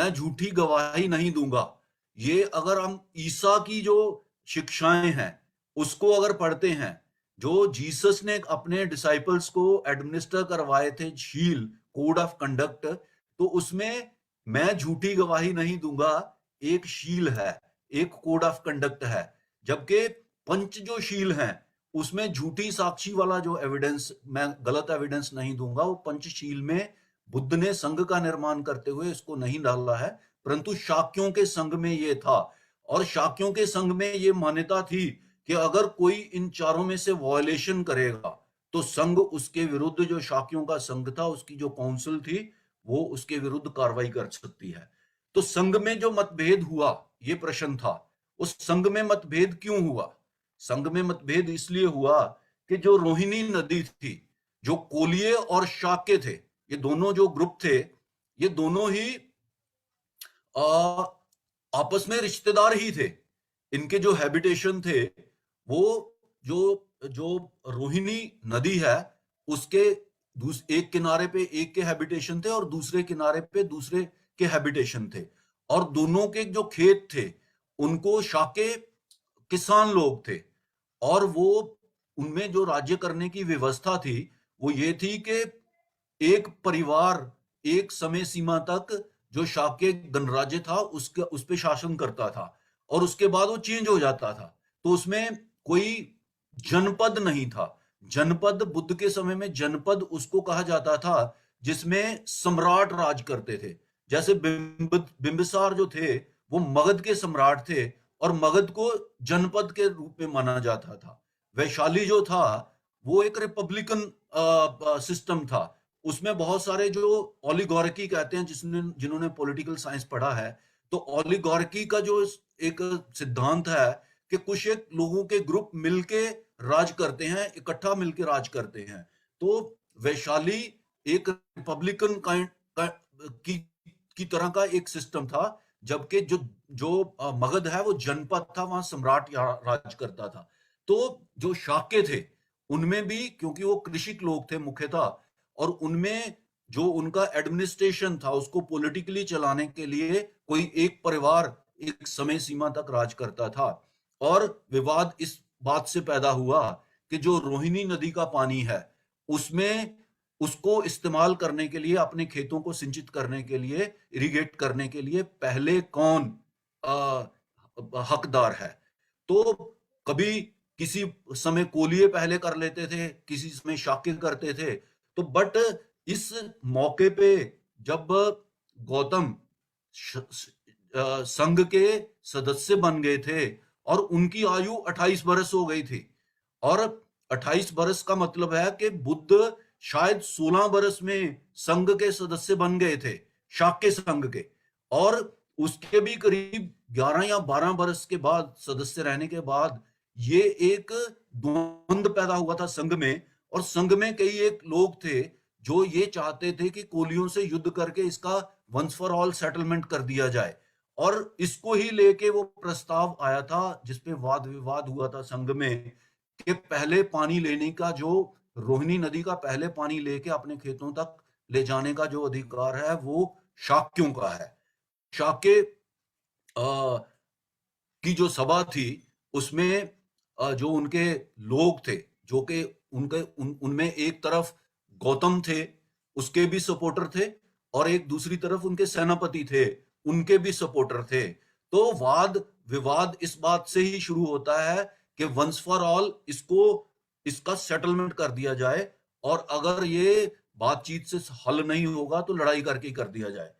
Speaker 4: झूठी गवाही नहीं दूंगा। ये अगर हम ईसा की जो शिक्षाएं हैं उसको अगर पढ़ते हैं, जो जीसस ने अपने डिसाइपल्स को एडमिनिस्टर करवाए थे शील, कोड ऑफ कंडक्ट, तो उसमें मैं झूठी गवाही नहीं दूंगा एक शील है, एक कोड ऑफ कंडक्ट है। जबकि पंच जो शील हैं, उसमें झूठी साक्षी वाला जो एविडेंस, मैं गलत एविडेंस नहीं दूंगा, वो पंचशील में बुद्ध ने संघ का निर्माण करते हुए इसको नहीं डाला है, परंतु शाक्यों के संघ में ये था। और शाक्यों के संघ में ये मान्यता थी कि अगर कोई इन चारों में से वॉयलेशन करेगा तो संघ उसके विरुद्ध, जो शाक्यों का संघ था, उसकी जो काउंसिल थी, वो उसके विरुद्ध कार्रवाई कर सकती है। तो संघ में जो मतभेद हुआ, ये प्रश्न था, उस संघ में मतभेद क्यों हुआ? संघ में मतभेद इसलिए हुआ कि जो रोहिणी नदी थी, जो कोलिये और शाक्य थे, ये दोनों जो ग्रुप थे, ये दोनों ही आपस में रिश्तेदार ही थे। इनके जो हैबिटेशन थे, वो जो जो रोहिणी नदी है, उसके एक किनारे पे एक के हैबिटेशन थे और दूसरे किनारे पे दूसरे के हैबिटेशन थे। और दोनों के जो खेत थे, उनको शाक्य किसान लोग थे, और वो उनमें जो राज्य करने की व्यवस्था थी, वो ये थी कि एक परिवार एक समय सीमा तक जो शाक्य गणराज्य था उसके उस पे शासन करता था, और उसके बाद वो चेंज हो जाता था। तो उसमें कोई जनपद नहीं था। जनपद, बुद्ध के समय में जनपद उसको कहा जाता था जिसमें सम्राट राज करते थे। जैसे बिंबिसार जो थे, वो मगध के सम्राट थे, और मगध को जनपद के रूप में माना जाता था। वैशाली जो था, वो एक रिपब्लिकन सिस्टम था। उसमें बहुत सारे जो ओलिगार्की कहते हैं, जिन्होंने पॉलिटिकल साइंस पढ़ा है, तो ओलिगार्की का जो एक सिद्धांत है कि कुछ एक लोगों के ग्रुप मिलके राज करते हैं, इकट्ठा मिलके राज करते हैं। तो वैशाली एक रिपब्लिकन की तरह का एक सिस्टम था, जबकि जो जो मगध है वो जनपद था, वहां सम्राट राज करता था। तो जो शाक्य थे, उनमें भी, क्योंकि वो कृषिक लोग थे मुख्यतः, और उनमें जो उनका एडमिनिस्ट्रेशन था, उसको पॉलिटिकली चलाने के लिए कोई एक परिवार एक समय सीमा तक राज करता था। और विवाद इस बात से पैदा हुआ कि जो रोहिणी नदी का पानी है, उसमें उसको इस्तेमाल करने के लिए, अपने खेतों को सिंचित करने के लिए, इरिगेट करने के लिए पहले कौन हकदार है। तो कभी किसी समय कोलिये पहले कर लेते थे, किसी समय शाक्य करते थे। तो बट इस मौके पे जब गौतम संघ के सदस्य बन गए थे और उनकी आयु 28 बरस हो गई थी, और 28 बरस का मतलब है कि बुद्ध शायद 16 बरस में संघ के सदस्य बन गए थे, शाक्य संघ के, और उसके भी करीब 11 या 12 बरस के बाद, सदस्य रहने के बाद, ये एक द्वंद पैदा हुआ था संघ में। और संघ में कई एक लोग थे जो ये चाहते थे कि कोलियों से युद्ध करके इसका वंस फॉर ऑल सेटलमेंट कर दिया जाए, और इसको ही लेके वो प्रस्ताव आया था जिसपे वाद विवाद हुआ था संघ में, कि पहले पानी लेने का, जो रोहिणी नदी का पहले पानी लेके अपने खेतों तक ले जाने का जो अधिकार है, वो शाक्यों का है। शाक्य की जो सभा थी, उसमें जो उनके लोग थे, जो कि उनमें एक तरफ गौतम थे, उसके भी सपोर्टर थे, और एक दूसरी तरफ उनके सेनापति थे, उनके भी सपोर्टर थे। तो वाद विवाद इस बात से ही शुरू होता है कि वंस फॉर ऑल इसका सेटलमेंट कर दिया जाए, और अगर ये बातचीत से हल नहीं होगा तो लड़ाई करके कर दिया जाए।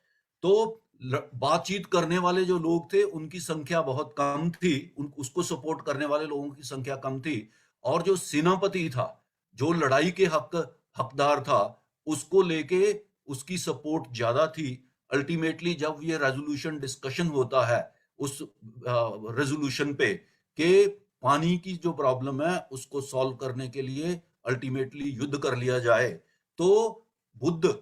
Speaker 4: तो बातचीत करने वाले जो लोग थे उनकी संख्या बहुत कम थी, उसको सपोर्ट करने वाले लोगों की संख्या कम थी, और जो सेनापति था, जो लड़ाई के हकदार था, उसको लेके उसकी सपोर्ट ज्यादा थी। अल्टीमेटली जब ये रेजोल्यूशन डिस्कशन होता है उस रेजोल्यूशन पे कि पानी की जो प्रॉब्लम है उसको सॉल्व करने के लिए अल्टीमेटली युद्ध कर लिया जाए, तो बुद्ध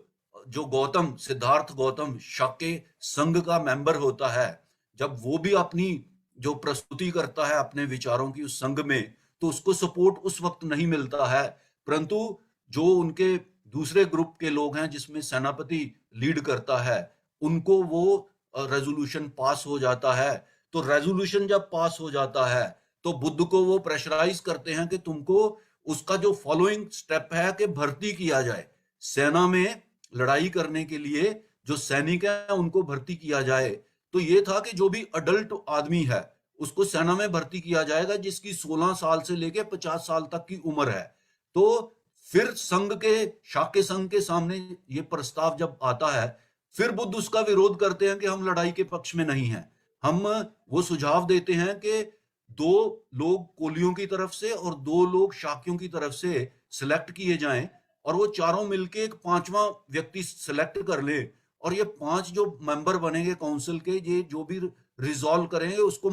Speaker 4: जो गौतम, सिद्धार्थ गौतम शाक्य संघ का मेंबर होता है, जब वो भी अपनी जो प्रस्तुति करता है अपने विचारों की उस संघ में, तो उसको सपोर्ट उस वक्त नहीं मिलता है। परंतु जो उनके दूसरे ग्रुप के लोग हैं जिसमें सेनापति लीड करता है, उनको वो रेजोल्यूशन पास हो जाता है। तो रेजोल्यूशन जब पास हो जाता है तो बुद्ध को वो प्रेशराइज करते हैं कि तुमको उसका जो फॉलोइंग स्टेप है कि भर्ती किया जाए, सेना में लड़ाई करने के लिए जो सैनिक है उनको भर्ती किया जाए। तो ये था कि जो भी अडल्ट आदमी है उसको सेना में भर्ती किया जाएगा जिसकी 16 साल से लेके 50 साल तक की उम्र है। तो फिर संघ के, शाक्य संघ के सामने ये प्रस्ताव जब आता है, फिर बुद्ध उसका विरोध करते हैं कि हम लड़ाई के पक्ष में नहीं हैं। हम वो सुझाव देते हैं कि 2 लोग कोलियों की तरफ से और 2 लोग शाक्यों की तरफ से सिलेक्ट किए जाएं, और वो चारों मिलके एक 5वां व्यक्ति सिलेक्ट कर ले, और ये 5 जो मेंबर बनेंगे काउंसिल के, ये जो भी रिजॉल्व करेंगे उसको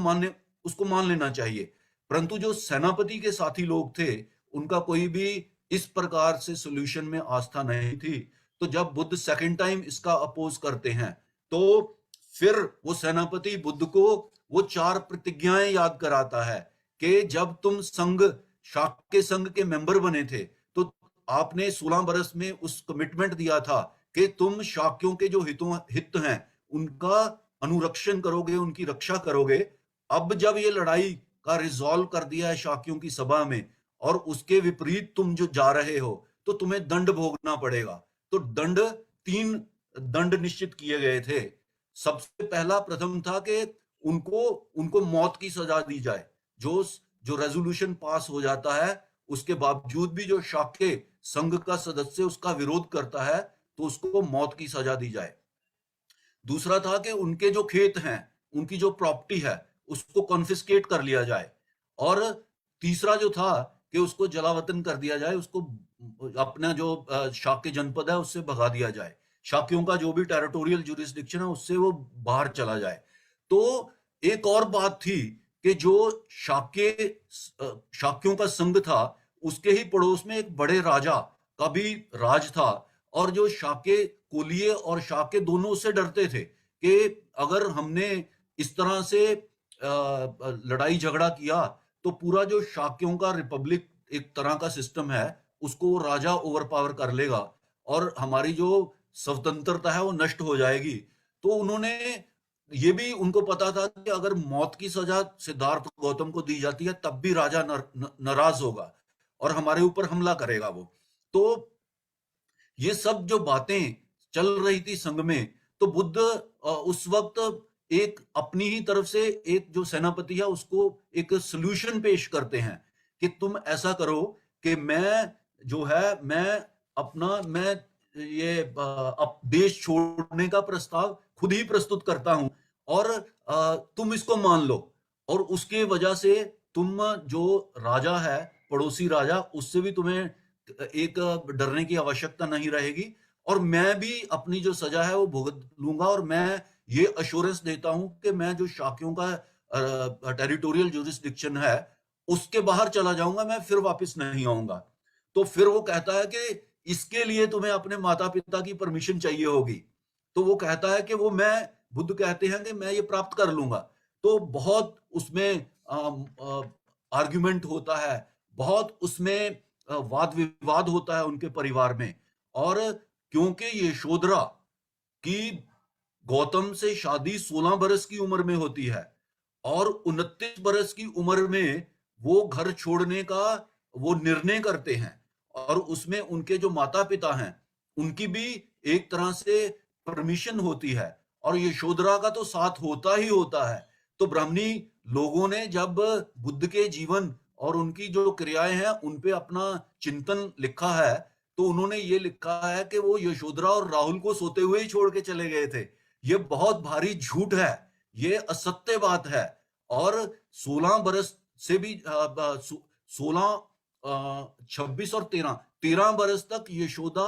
Speaker 4: मान लेना चाहिए। परंतु जो सेनापति के साथी लोग थे उनका कोई भी इस प्रकार से सॉल्यूशन में आस्था नहीं थी। तो जब बुद्ध सेकंड टाइम इसका अपोज करते हैं तो फिर वो सेनापति बुद्ध को वो 4 प्रतिज्ञाएं याद कराता है कि जब तुम शाक्य संघ के मेंबर बने थे तो आपने 16 बरस में उस कमिटमेंट दिया था कि तुम शाक्यों के जो हित हैं उनका अनुरक्षण करोगे, उनकी रक्षा करोगे। अब जब ये लड़ाई का रिजॉल्व कर दिया है शाक्यों की सभा में और उसके विपरीत तुम जो जा रहे हो तो तुम्हें दंड भोगना पड़ेगा। तो 3 दंड निश्चित किए गए थे। सबसे पहला प्रथम था कि उनको मौत की सजा दी जाए। जो रेजोल्यूशन पास हो जाता है उसके बावजूद भी जो शाक्य संघ का सदस्य उसका विरोध करता है तो उसको मौत की सजा दी जाए। दूसरा था कि उनके जो खेत हैं, उनकी जो प्रॉपर्टी है उसको कॉन्फिस्केट कर लिया जाए। और तीसरा जो था कि उसको जलावतन कर दिया जाए, उसको अपना जो शाक्य जनपद है उससे भगा दिया जाए, शाक्यों का जो भी टेरिटोरियल जुरिस्डिक्शन है उससे वो बाहर चला जाए। तो एक और बात थी कि जो शाक्यों का संघ था उसके ही पड़ोस में एक बड़े राजा का भी राज था, और जो शाक्य कोलिये और शाक्य दोनों उससे डरते थे कि अगर हमने इस तरह से लड़ाई झगड़ा किया तो पूरा जो शाक्यों का रिपब्लिक एक तरह का सिस्टम है उसको राजा ओवर पावर कर लेगा और हमारी जो स्वतंत्रता है वो नष्ट हो जाएगी। तो उन्होंने ये भी, उनको पता था कि अगर मौत की सजा सिद्धार्थ गौतम को दी जाती है तब भी राजा नाराज होगा और हमारे ऊपर हमला करेगा वो। तो ये सब जो बातें चल रही थी संघ में, तो बुद्ध उस वक्त एक अपनी ही तरफ से एक जो सेनापति है उसको एक सॉल्यूशन पेश करते हैं कि तुम ऐसा करो कि मैं ये देश छोड़ने का प्रस्ताव खुद ही प्रस्तुत करता हूं और तुम इसको मान लो, और उसके वजह से तुम जो राजा है, पड़ोसी राजा, उससे भी तुम्हें एक डरने की आवश्यकता नहीं रहेगी, और मैं भी अपनी जो सजा है वो भुगत लूंगा, और मैं ये अश्योरेंस देता हूं कि मैं जो शाक्यों का टेरिटोरियल जुरिस्डिक्शन है उसके बाहर चला जाऊंगा, मैं फिर वापस नहीं आऊंगा। तो फिर वो कहता है कि इसके लिए तुम्हें अपने माता पिता की परमिशन चाहिए होगी। तो वो कहता है कि बुद्ध कहते हैं कि मैं ये प्राप्त कर लूंगा। तो बहुत उसमें आर्ग्यूमेंट होता है, बहुत उसमें वाद विवाद होता है उनके परिवार में। और क्योंकि यशोधरा की गौतम से शादी 16 बरस की उम्र में होती है और 29 बरस की उम्र में वो घर छोड़ने का वो निर्णय करते हैं, और उसमें उनके जो माता पिता हैं उनकी भी एक तरह से परमिशन होती है, और यशोधरा का तो साथ होता ही होता है। तो ब्राह्मणी लोगों ने जब बुद्ध के जीवन और उनकी जो क्रियाएं हैं उन पे अपना चिंतन लिखा है, तो उन्होंने ये लिखा है कि वो यशोधरा और राहुल को सोते हुए ही छोड़ के चले गए थे। ये बहुत भारी झूठ है, ये असत्य बात है। और 16 बरस से भी 16, 26 और 13 बरस तक यशोदा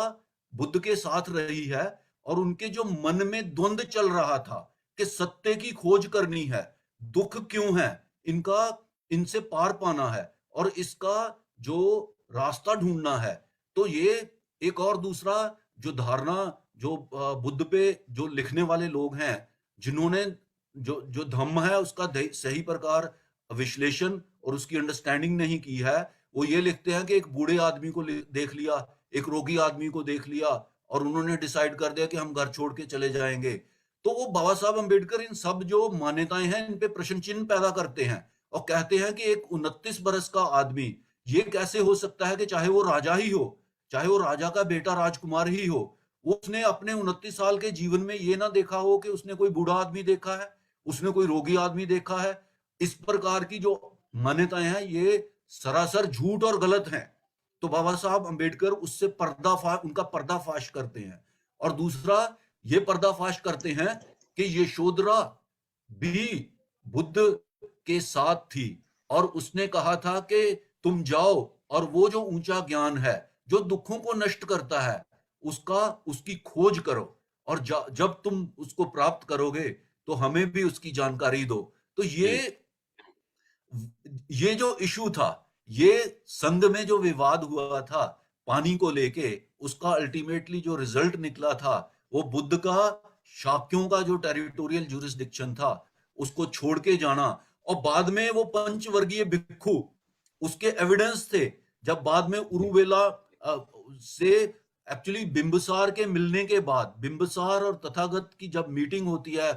Speaker 4: बुद्ध के साथ रही है, और उनके जो मन में द्वंद चल रहा था कि सत्य की खोज करनी है, दुख क्यों है, इनका इनसे पार पाना है और इसका जो रास्ता ढूंढना है। तो ये एक और दूसरा जो धारणा जो बुद्ध पे जो लिखने वाले लोग हैं, जिन्होंने जो जो धम्म है उसका सही प्रकार विश्लेषण और उसकी अंडरस्टैंडिंग नहीं की है, वो ये लिखते हैं कि एक बूढ़े आदमी को देख लिया, एक रोगी आदमी को देख लिया और उन्होंने डिसाइड कर दिया कि हम घर छोड़ के चले जाएंगे। तो वो बाबा साहब अंबेडकर इन सब जो मान्यताएं हैं इन पे प्रश्न चिन्ह पैदा करते हैं और कहते हैं कि एक 29 बरस का आदमी ये कैसे हो सकता है कि चाहे वो राजा ही हो, चाहे वो राजा का बेटा राजकुमार ही हो, उसने अपने 29 साल के जीवन में ये ना देखा हो कि उसने कोई बूढ़ा आदमी देखा है, उसने कोई रोगी आदमी देखा है। इस प्रकार की जो मान्यताएं हैं ये सरासर झूठ और गलत हैं। तो बाबा साहब अंबेडकर उससे उनका पर्दाफाश करते हैं। और दूसरा ये पर्दाफाश करते हैं कि यशोधरा भी बुद्ध के साथ थी और उसने कहा था कि तुम जाओ और वो जो ऊंचा ज्ञान है जो दुखों को नष्ट करता है उसकी खोज करो, और जब तुम उसको प्राप्त करोगे तो हमें भी उसकी जानकारी दो। तो ये जो इशू था, ये संघ में जो विवाद हुआ था पानी को लेके, उसका अल्टीमेटली जो रिजल्ट निकला था वो बुद्ध का शाक्यों का जो टेरिटोरियल जुरिस्डिक्शन था उसको छोड़ के जाना। और बाद में वो पंचवर्गीय भिक्षु उसके एविडेंस थे, जब बाद में उरुवेला से एक्चुअली बिंबिसार के मिलने के बाद, बिंबिसार और तथागत की जब मीटिंग होती है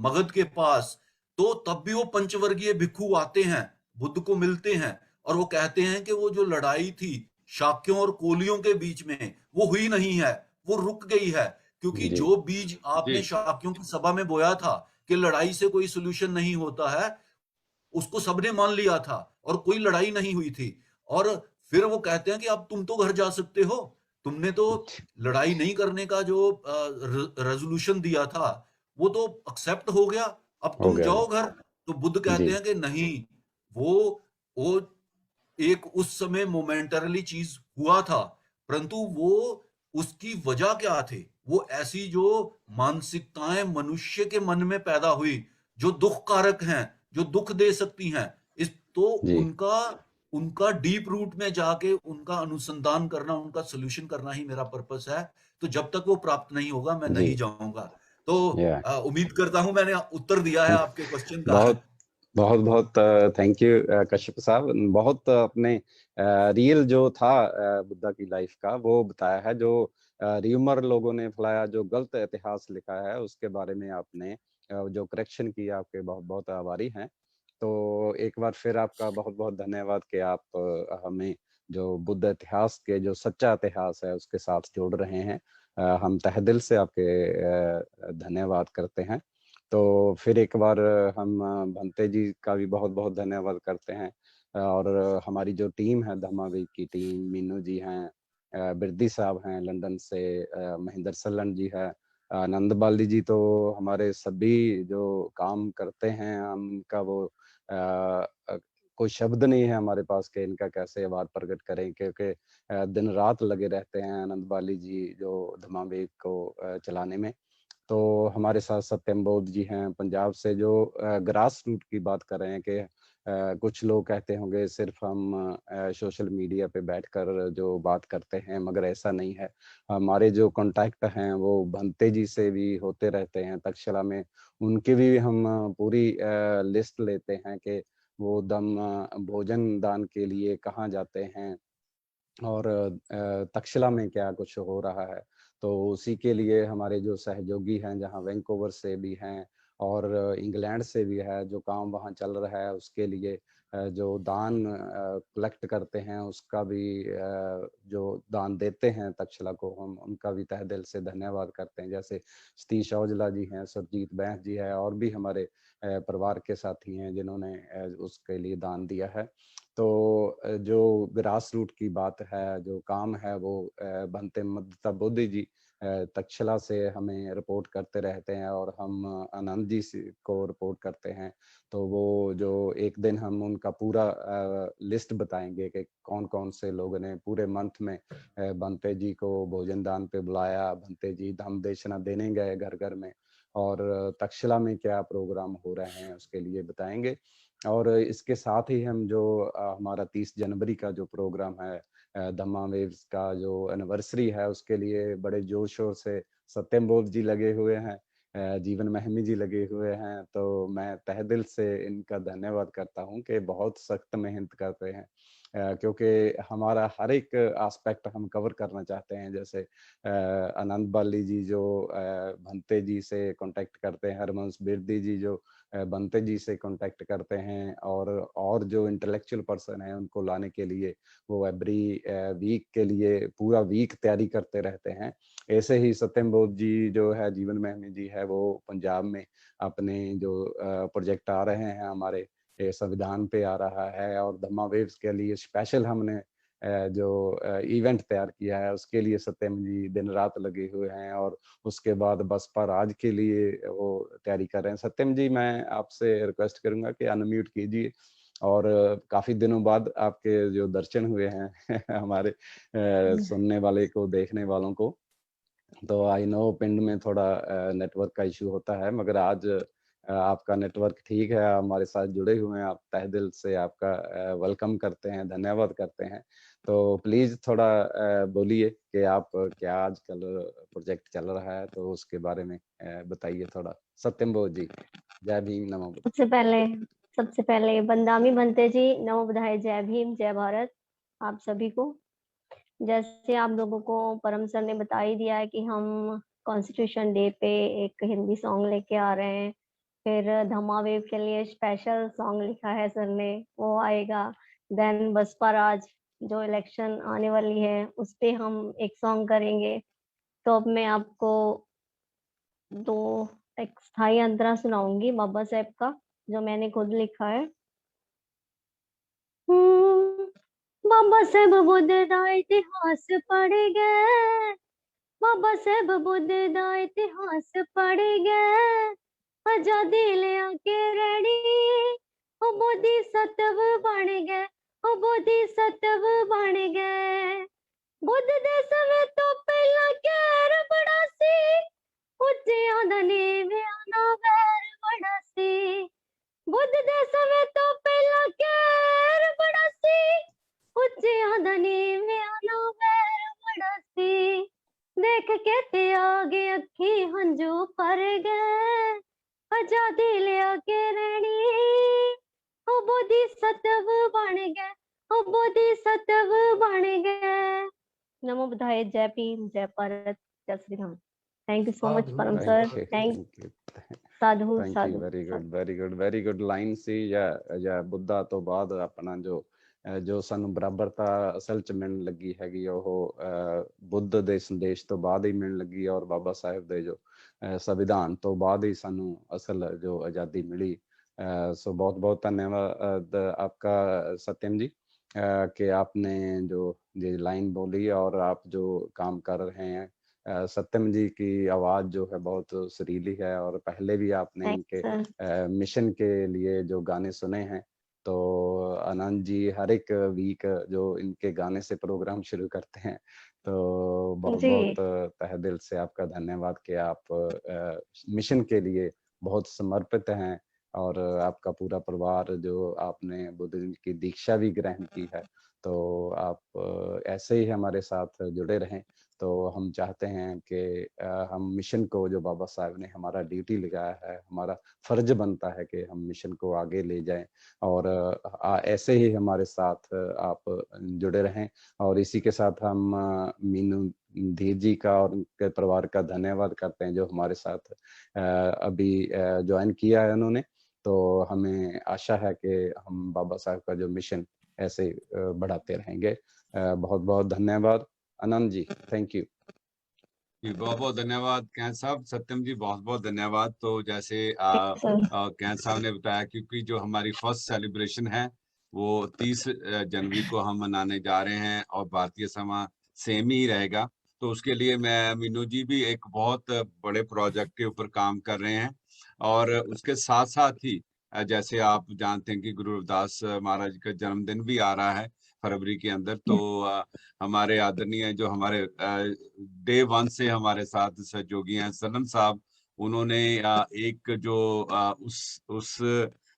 Speaker 4: मगध के पास, तो तब भी वो पंचवर्गीय भिक्षु आते हैं, बुद्ध को मिलते हैं और वो कहते हैं कि वो जो लड़ाई थी शाक्यों और कोलियों के बीच में वो हुई नहीं है, वो रुक गई है, क्योंकि जो बीज आपने शाक्यों की सभा में बोया था कि लड़ाई से कोई सोल्यूशन नहीं होता है, उसको सबने मान लिया था और कोई लड़ाई नहीं हुई थी। और फिर वो कहते हैं कि अब तुम तो घर जा सकते हो, तुमने तो लड़ाई नहीं करने का जो रेजोल्यूशन दिया था वो तो एक्सेप्ट हो गया, अब तुम जाओ घर। तो बुद्ध कहते हैं कि नहीं, वो एक उस समय मोमेंटरली चीज हुआ था, परंतु वो उसकी वजह क्या थे, वो ऐसी जो मानसिकताएं मनुष्य के मन में पैदा हुई जो दुख कारक हैं, जो दुख दे सकती हैं, इस तो उनका डीप रूट में जाके उनका अनुसंधान करना, उनका सोल्यूशन करना ही मेरा पर्पस है। तो जब तक वो प्राप्त नहीं होगा मैं नहीं जाऊंगा। तो उम्मीद करता हूं मैंने उत्तर दिया है आपके क्वेश्चन का।
Speaker 6: बहुत बहुत थैंक यू कश्यप साहब। बहुत अपने रियल जो था बुद्धा की लाइफ का वो बताया है, जो र्यूमर लोगों ने फैलाया, जो गलत इतिहास लिखा है उसके बारे में आपने जो करेक्शन किया, आपके बहुत बहुत आभारी हैं। तो एक बार फिर आपका बहुत बहुत धन्यवाद कि आप हमें जो बुद्ध इतिहास के जो सच्चा इतिहास है उसके साथ जोड़ रहे हैं। हम तहे दिल से आपके धन्यवाद करते हैं। तो फिर एक बार हम भंते जी का भी बहुत बहुत धन्यवाद करते हैं, और हमारी जो टीम है धम्मावेग की टीम, मीनू जी हैं, बिरदी साहब हैं लंदन से, महेंद्र सल्लन जी है, आनंद बाली जी, तो हमारे सभी जो काम करते हैं उनका वो कोई शब्द नहीं है हमारे पास कि इनका कैसे आभार प्रकट करें, क्योंकि दिन रात लगे रहते हैं आनंद बाली जी जो धम्मावेग को चलाने में। तो हमारे साथ सत्यम बौद्ध जी हैं पंजाब से, जो ग्रास रूट की बात कर रहे हैं कि कुछ लोग कहते होंगे सिर्फ हम सोशल मीडिया पे बैठकर जो बात करते हैं, मगर ऐसा नहीं है। हमारे जो कांटेक्ट हैं वो भंते जी से भी होते रहते हैं तक्षशिला में, उनके भी हम पूरी लिस्ट लेते हैं कि वो भोजन दान के लिए कहाँ जाते हैं और तक्षशिला में क्या कुछ हो रहा है। तो उसी के लिए हमारे जो सहयोगी हैं, जहाँ वैंकूवर से भी हैं और इंग्लैंड से भी है, जो काम वहाँ चल रहा है उसके लिए जो दान कलेक्ट करते हैं, उसका भी जो दान देते हैं तक्षशिला को, हम उनका भी तहे दिल से धन्यवाद करते हैं। जैसे सतीश औजला जी हैं, सुरजीत बैंस जी है, और भी हमारे परिवार के साथी हैं जिन्होंने उसके लिए दान दिया है। तो जो ग्रास रूट की बात है, जो काम है, वो भंते मद्दता बुद्ध जी तक्षशिला से हमें रिपोर्ट करते रहते हैं और हम आनंद जी को रिपोर्ट करते हैं। तो वो जो एक दिन हम उनका पूरा लिस्ट बताएंगे कि कौन कौन से लोगों ने पूरे मंथ में बंते जी को भोजन दान पे बुलाया, बंते जी धम देशना देने गए घर घर में, और तक्षशिला में क्या प्रोग्राम हो रहे हैं उसके लिए बताएंगे। और इसके साथ ही हम जो हमारा 30 जनवरी का जो प्रोग्राम है धम्मा वेव्स का जो एनिवर्सरी है, उसके लिए बड़े जोर शोर से सत्यम बोध जी लगे हुए हैं, जीवन महमी जी लगे हुए हैं। तो मैं तहे दिल से इनका धन्यवाद करता हूं कि बहुत सख्त मेहनत करते हैं, क्योंकि हमारा हर एक एस्पेक्ट हम कवर करना चाहते हैं। जैसे आनंद बाली जी जो भंते जी से कांटेक्ट करते हैं, हरमंस बिरदी जी जो बंते जी से कांटेक्ट करते हैं, और जो इंटेलेक्चुअल पर्सन है उनको लाने के लिए वो एवरी वीक के लिए पूरा वीक तैयारी करते रहते हैं। ऐसे ही सत्यम बोध जी जो है, जीवन महमी जी है, वो पंजाब में अपने जो प्रोजेक्ट आ रहे हैं हमारे संविधान पे आ रहा है, और धम्मा वेव्स के लिए स्पेशल हमने जो इवेंट तैयार किया है उसके लिए सत्यम जी दिन रात लगे हुए हैं। और उसके बाद बसपा राज के लिए वो तैयारी कर रहे हैं। सत्यम जी, मैं आपसे रिक्वेस्ट करूंगा कि अनम्यूट कीजिए। और काफी दिनों बाद आपके जो दर्शन हुए हैं हमारे सुनने वाले को, देखने वालों को। तो आई नो पिंड में थोड़ा नेटवर्क का इशू होता है, मगर आज आपका नेटवर्क ठीक है, हमारे साथ जुड़े हुए हैं। आप तहे दिल से आपका वेलकम करते हैं, धन्यवाद करते हैं। तो प्लीज थोड़ा बोलिए कि आप क्या आजकल प्रोजेक्ट चल रहा है, तो उसके बारे में बताइए थोड़ा। सत्यम बोध जी, जय भीम, नमो बुद्धाय।
Speaker 7: सबसे पहले बंदामी बनते जी, नमो बुद्धाय, जय भीम, जय भारत आप सभी को। जैसे आप लोगों को परम सर ने बता ही दिया है कि हम कॉन्स्टिट्यूशन डे पे एक हिंदी सॉन्ग लेके आ रहे हैं। फिर धम्मा वेव के लिए स्पेशल सॉन्ग लिखा है सर ने, वो आएगा। देन बसपा राज जो इलेक्शन आने वाली है उस पे हम एक सॉन्ग करेंगे। तो अब मैं आपको दो एक स्थायी अंतरा सुनाऊंगी बाबा साहेब का, जो मैंने खुद लिखा है। बाबा साहेब बुद्ध दा इतिहास पढ़ गए, बाबा साहेब बुद्ध दा इतिहास पढ़ गए, आजादी लिया के रैणी ओ बोधी सत्व बन गए, ओ बोधी सत्व बन गए। बुद्ध दे समय तो पहला कहर बड़ा सी, ਉੱਚਿਆਂ ਦਾ ਨੀਵਿਆਂ ਨਾ ਵੈਰ ਬੜਾ ਸੀ। बुद्ध दे समय तो पहला कहर बड़ा सी, ਉੱਚਿਆਂ ਦਾ ਨੀਵਿਆਂ ਨਾ ਵੈਰ बड़ा सी। देख के ते आगे अखी हंजू भर गए, आजादी लिया के रैणी ओ बोधी सत्व बन गए, ओ बोधी सत्व बन गए। नमो बुद्धाय, जय भीम, जय भारत, जय Shri Ram. Thank you so much
Speaker 3: साधु,
Speaker 7: परम
Speaker 6: thank
Speaker 7: sir.
Speaker 6: You,
Speaker 7: thank
Speaker 6: thank you,
Speaker 7: साधु
Speaker 6: थैंक यू।
Speaker 7: साधु
Speaker 6: वेरी गुड,
Speaker 7: साधु।
Speaker 6: Very good, very good line ਸੀ। ਜਾਂ ਬੁੱਧਾ ਤੋਂ ਬਾਅਦ ਆਪਣਾ ਜੋ ਸਾਨੂੰ ਬਰਾਬਰਤਾ ਅਸਲ ਚ ਮਿਲਣ ਲੱਗੀ ਹੈਗੀ, ਉਹ ਬੁੱਧ ਦੇ ਸੰਦੇਸ਼ ਤੋਂ ਬਾਅਦ ਹੀ ਮਿਲਣ ਲੱਗੀ, ਔਰ ਬਾਬਾ ਸਾਹਿਬ ਦੇ ਜੋ ਸੰਵਿਧਾਨ ਤੋਂ ਬਾਅਦ ਹੀ ਸਾਨੂੰ ਅਸਲ ਜੋ ਆਜ਼ਾਦੀ ਮਿਲੀ। सो बहुत बहुत धन्यवाद आपका सत्यम जी, कि आपने जो ये लाइन बोली और आप जो काम कर रहे हैं। सत्यम जी की आवाज जो है बहुत सुरीली है, और पहले भी आपने इनके मिशन के लिए जो गाने सुने हैं। तो आनंद जी हर एक वीक जो इनके गाने से प्रोग्राम शुरू करते हैं। तो बहुत बहुत तहे दिल से आपका धन्यवाद कि आप मिशन के लिए बहुत समर्पित हैं, और आपका पूरा परिवार जो आपने बुद्ध की दीक्षा भी ग्रहण की है। तो आप ऐसे ही हमारे साथ जुड़े रहें। तो हम चाहते हैं कि हम मिशन को, जो बाबा साहब ने हमारा ड्यूटी लगाया है, हमारा फर्ज बनता है कि हम मिशन को आगे ले जाएं, और ऐसे ही हमारे साथ आप जुड़े रहें। और इसी के साथ हम मीनू धीर जी का और उनके परिवार का धन्यवाद करते हैं, जो हमारे साथ अभी ज्वाइन किया है उन्होंने। तो हमें आशा है कि हम बाबा साहब का जो मिशन ऐसे बढ़ाते रहेंगे। बहुत बहुत धन्यवाद आनंद जी, थैंक यू।
Speaker 1: बहुत बहुत धन्यवाद कैंथ साहब। सत्यम जी बहुत बहुत धन्यवाद। तो जैसे कैंथ साहब ने बताया, क्योंकि जो हमारी फर्स्ट सेलिब्रेशन है वो 30 जनवरी को हम मनाने जा रहे हैं, और भारतीय समय सेम ही रहेगा। तो उसके लिए मैं मीनू जी भी एक बहुत बड़े प्रोजेक्ट के ऊपर काम कर रहे हैं। और उसके साथ साथ ही जैसे आप जानते हैं कि गुरु रविदास महाराज का जन्मदिन भी आ रहा है फरवरी के अंदर, तो हमारे आदरणीय जो हमारे डे वन से हमारे साथ सहयोगी हैं सनम साहब, उन्होंने एक जो उस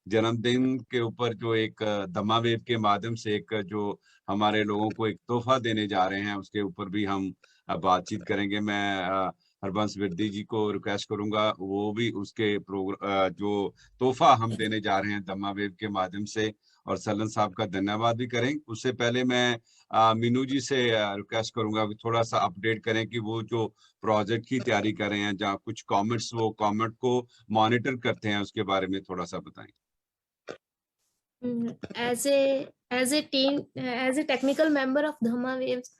Speaker 1: जन्मदिन के ऊपर जो एक दमा वेव के माध्यम से एक जो हमारे लोगों को एक तोहफा देने जा रहे हैं, उसके ऊपर भी हम बातचीत करेंगे। मैं हरबंस बिरदी जी को रिक्वेस्ट करूंगा वो भी उसके जो तोहफा हम देने जा रहे हैं दमा वेव के माध्यम से, और सलन साहब का धन्यवाद भी करें। उससे पहले मैं मीनू जी से रिक्वेस्ट करूंगा कि थोड़ा सा अपडेट करें कि वो जो प्रोजेक्ट की तैयारी कर रहे हैं, जहाँ कुछ कमेंट्स वो कमेंट को मॉनिटर करते हैं, उसके बारे में थोड़ा सा बताएं।
Speaker 5: As a team, as a technical member of Dhamma Waves,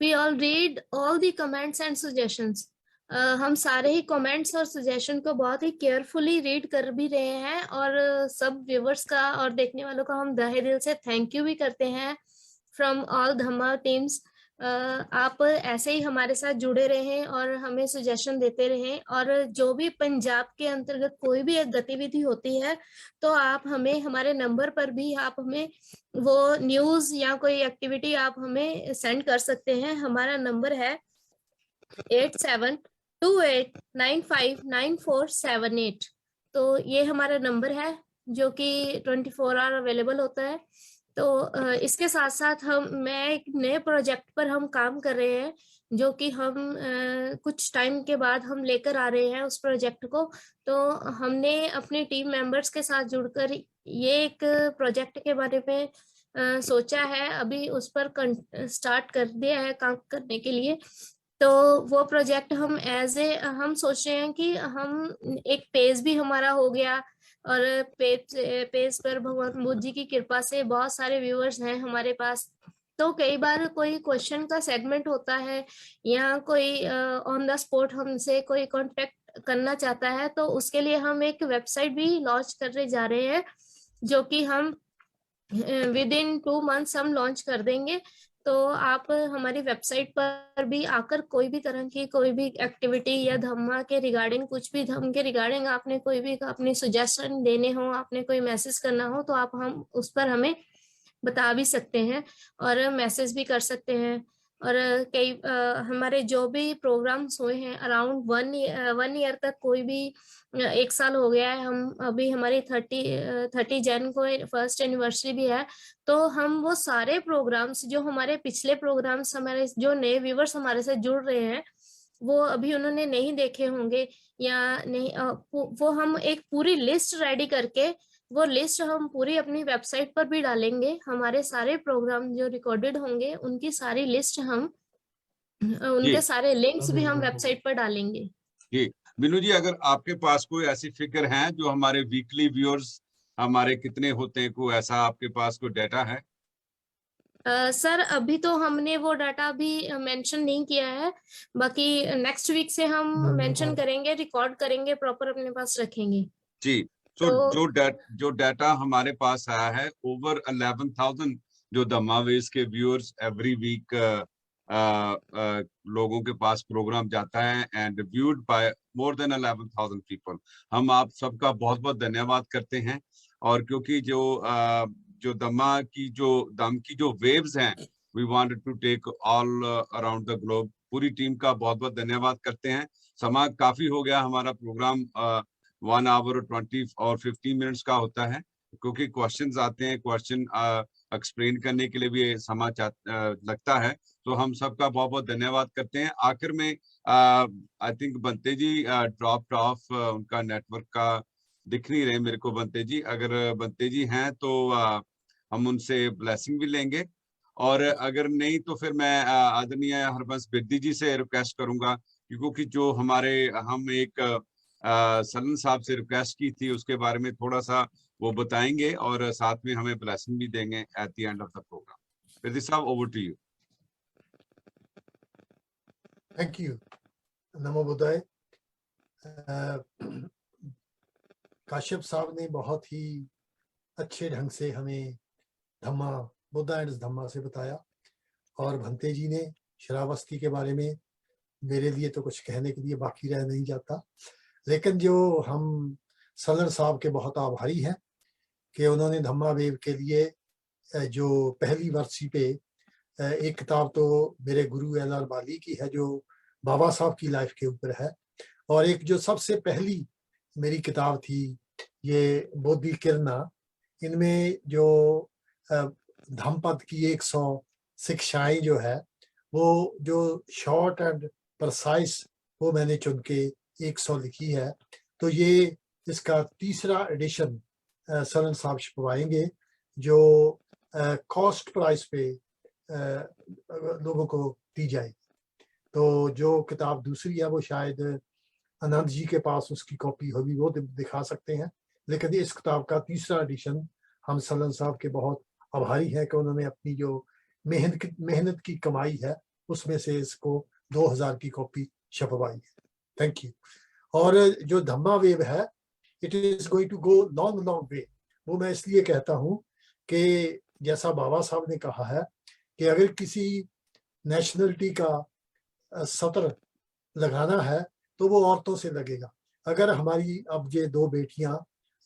Speaker 5: we all read all the comments and suggestions. हम सारे ही कमेंट्स और सजेशन को बहुत ही केयरफुली रीड कर भी रहे हैं, और सब व्यूवर्स का और देखने वालों का हम तहे दिल से थैंक यू भी करते हैं फ्रॉम ऑल धम्मा टीम्स। आप ऐसे ही हमारे साथ जुड़े रहें और हमें सजेशन देते रहें, और जो भी पंजाब के अंतर्गत कोई भी एक गतिविधि होती है तो आप हमें हमारे नंबर पर भी आप हमें वो न्यूज या कोई एक्टिविटी आप हमें सेंड कर सकते हैं। हमारा नंबर है 8728959478। तो ये हमारा नंबर है जो कि 24 आवर अवेलेबल होता है। तो इसके साथ साथ मैं एक नए प्रोजेक्ट पर हम काम कर रहे हैं, जो कि हम कुछ टाइम के बाद हम लेकर आ रहे हैं उस प्रोजेक्ट को। तो हमने अपने टीम मेंबर्स के साथ जुड़कर ये एक प्रोजेक्ट के बारे में सोचा है, अभी उस पर स्टार्ट कर दिया है काम करने के लिए। तो वो प्रोजेक्ट हम सोच रहे हैं कि हम एक पेज भी हमारा हो गया, और पेज पर भगवान बुद्ध जी की कृपा से बहुत सारे व्यूअर्स हैं हमारे पास। तो कई बार कोई क्वेश्चन का सेगमेंट होता है या कोई ऑन द स्पॉट हमसे कोई कांटेक्ट करना चाहता है, तो उसके लिए हम एक वेबसाइट भी लॉन्च करने जा रहे हैं, जो कि हम विद इन 2 मंथ्स हम लॉन्च कर देंगे। तो आप हमारी वेबसाइट पर भी आकर कोई भी तरह की कोई भी एक्टिविटी या धम्मा के रिगार्डिंग, कुछ भी धम्म के रिगार्डिंग आपने कोई भी अपने सजेशन देने हो, आपने कोई मैसेज करना हो, तो आप हम उस पर हमें बता भी सकते हैं और मैसेज भी कर सकते हैं। और कई हमारे जो भी प्रोग्राम्स हुए हैं अराउंड 1 ईयर तक, कोई भी 1 साल हो गया है, हम अभी हमारी 30 जन को फर्स्ट एनिवर्सरी भी है। तो हम वो सारे प्रोग्राम्स जो हमारे पिछले प्रोग्राम्स, हमारे जो नए व्यूवर्स हमारे साथ जुड़ रहे हैं वो अभी उन्होंने नहीं देखे होंगे या नहीं, वो हम एक पूरी लिस्ट रेडी करके वो लिस्ट हम पूरी अपनी वेबसाइट पर भी डालेंगे। हमारे सारे प्रोग्राम जो रिकॉर्डेड होंगे उनकी सारी लिस्ट हम उनके सारे लिंक्स भी हम वेबसाइट पर डालेंगे।
Speaker 1: जी मीनू जी, अगर आपके पास कोई ऐसी फिगर है जो हमारे वीकली व्यूअर्स हमारे कितने होते हैं, कोई ऐसा आपके पास कोई डाटा है?
Speaker 5: सर अभी तो हमने वो डाटा भी मेंशन नहीं किया है, बाकी नेक्स्ट वीक से हम मेंशन करेंगे, रिकॉर्ड करेंगे, प्रॉपर अपने पास रखेंगे।
Speaker 1: जी, तो जो डाटा हमारे पास आया है, ओवर 11,000 जो धम्मा वेव्स के व्यूअर्स एवरी वीक लोगों के पास प्रोग्राम जाता है and viewed by more than 11,000 people. हम आप सबका बहुत बहुत धन्यवाद करते हैं। और क्योंकि जो दम की जो वेव्स हैं, we wanted to take all around the globe. पूरी टीम का बहुत बहुत धन्यवाद करते हैं। समय काफी हो गया, हमारा प्रोग्राम 1 आवर 20 और 15 मिनट्स का होता है, क्योंकि क्वेश्चंस आते हैं, क्वेश्चन एक्सप्लेन करने के लिए भी समय लगता है। तो हम सबका बहुत बहुत धन्यवाद करते हैं। आखिर में I think Bhante ji drop off, उनका नेटवर्क का दिख नहीं रहे मेरे को। बंते जी, अगर बंते जी हैं तो हम उनसे ब्लेसिंग भी लेंगे, और अगर नहीं तो फिर मैं आदरणीय हरबंस बिरदी जी से रिक्वेस्ट करूंगा, क्योंकि जो हम एक सलन साहब से रिक्वेस्ट की थी उसके बारे में थोड़ा सा वो बताएंगे, और साथ में हमें ब्लेसिंग भी देंगे at the end of the programme. Birdi Sahab, over to you.
Speaker 3: Thank you. नमो बुद्धाय। काश्यप साहब ने बहुत ही अच्छे ढंग से हमें बुद्धा एंड धम्मा से बताया, और भंते जी ने श्रावस्ती के बारे में मेरे लिए तो कुछ कहने के लिए बाकी रह नहीं जाता, लेकिन जो हम सलर साहब के बहुत आभारी हैं कि उन्होंने धम्मा वेव के लिए जो पहली वर्षी पे एक किताब तो मेरे गुरु LR बाली की है जो बाबा साहब की लाइफ के ऊपर है, और एक जो सबसे पहली मेरी किताब थी ये बोधि किरणा, इनमें जो धम्मपद की 100 शिक्षाएं जो है वो जो शॉर्ट एंड प्रसाइज वो मैंने चुन के 100 लिखी है। तो ये इसका तीसरा एडिशन सरन साहब छपवाएंगे जो कॉस्ट प्राइस पे लोगों को दी जाएगी। तो जो किताब दूसरी है वो शायद आनंद जी के पास उसकी कॉपी होगी, वो दिखा सकते हैं, लेकिन इस किताब का तीसरा एडिशन हम सलन साहब के बहुत आभारी हैं कि उन्होंने अपनी जो मेहनत की कमाई है उसमें से इसको 2000 की कॉपी छपवाई है। Thank you. और जो धम्मा वेव है it is going to go long way. वो मैं इसलिए कहता हूँ कि जैसा बाबा साहब ने कहा है कि अगर किसी नेशनलिटी का सत्र लगाना है तो वो औरतों से लगेगा। अगर हमारी अब ये 2 बेटियां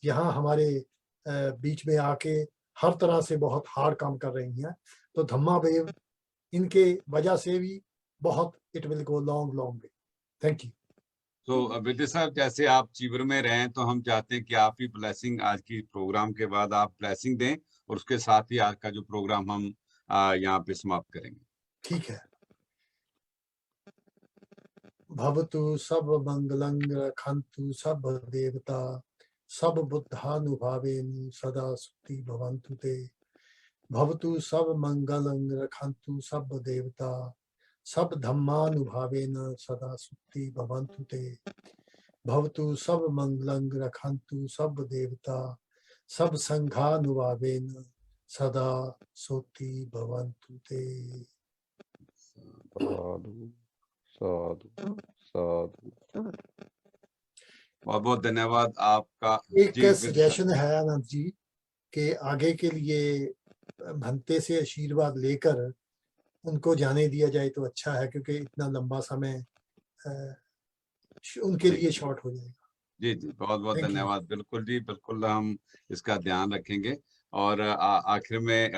Speaker 3: यहाँ हमारे बीच में आके हर तरह से बहुत हार्ड काम कर रही हैं तो धम्मा वेव इनके वजह से भी बहुत it will go long way. Thank you.
Speaker 1: तो विद्या साहब जैसे आप चीवर में रहें तो हम चाहते हैं कि आप ही ब्लेसिंग आज की प्रोग्राम के बाद आप ब्लेसिंग दें और उसके साथ ही आज का जो प्रोग्राम हम यहाँ पे समाप्त करेंगे।
Speaker 3: ठीक है। भवतु सब मंगलं रखन्तु सब देवता सब बुद्धानुभावेन सदा सुखी भवन्तु ते। भवतु सब मंगलं रखन्तु सब देवता सब धम्मानुभावेन सदा सुखी भवन्तु ते। भवतु सब मंगलं रखन्तु सब देवता सब संघानुभावेन सदा सुखी भवन्तु ते।
Speaker 6: साधु साधु साधु।
Speaker 1: बहुत बहुत धन्यवाद आपका।
Speaker 3: एक सजेशन है आनंद जी कि आगे के लिए भंते से आशीर्वाद लेकर उनको जाने दिया जाए तो अच्छा है, क्योंकि इतना लंबा समय उनके लिए शॉर्ट हो जाएगा।
Speaker 1: जी जी बहुत बहुत धन्यवाद। बिल्कुल जी बिल्कुल हम इसका ध्यान रखेंगे। और आखिर में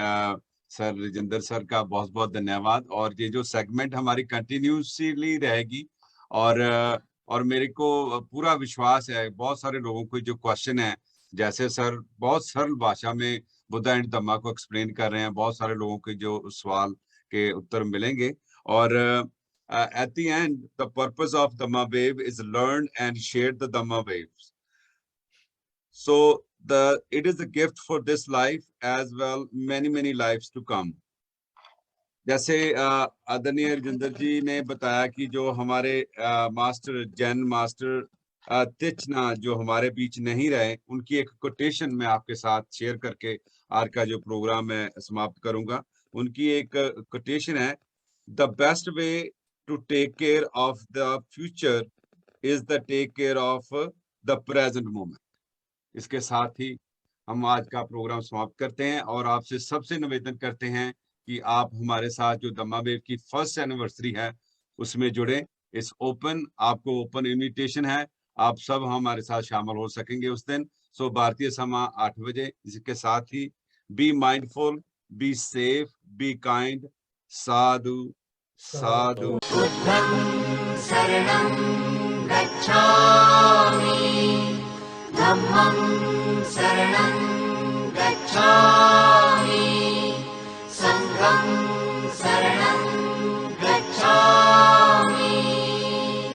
Speaker 1: सर राजेंद्र सर का बहुत बहुत धन्यवाद। और ये जो सेगमेंट हमारी कंटिन्यूसली रहेगी और मेरे को पूरा विश्वास है बहुत सारे लोगों को जो क्वेश्चन है, जैसे सर बहुत सरल भाषा में बुद्धा एंड धम्मा को एक्सप्लेन कर रहे हैं, बहुत सारे लोगों के जो सवाल के उत्तर मिलेंगे। और at the end the purpose of Dhamma wave is learn and share the Dhamma waves. So it is a gift for this life as well many lives to come. जैसे आदरणीय राजेंद्र जी ने बताया कि जो हमारे मास्टर जैन मास्टर तिचना जो हमारे बीच नहीं रहे, उनकी एक कोटेशन मैं आपके साथ शेयर करके आज का जो प्रोग्राम मैं समाप्त करूंगा। उनकी एक कोटेशन है, the best way to take care of the future is the take care of the present moment. इसके साथ ही हम आज का प्रोग्राम समाप्त करते हैं और आपसे सबसे निवेदन करते हैं कि आप हमारे साथ जो धम्मा वेव की फर्स्ट एनिवर्सरी है उसमें जुड़े। इस आपको ओपन इनविटेशन है, आप सब हमारे साथ शामिल हो सकेंगे उस दिन। सो भारतीय समय 8 बजे। इसके साथ ही be mindful, be safe, be kind. साधु साधु।
Speaker 8: बुद्धं शरणं गच्छामि, धम्मं शरणं गच्छामि।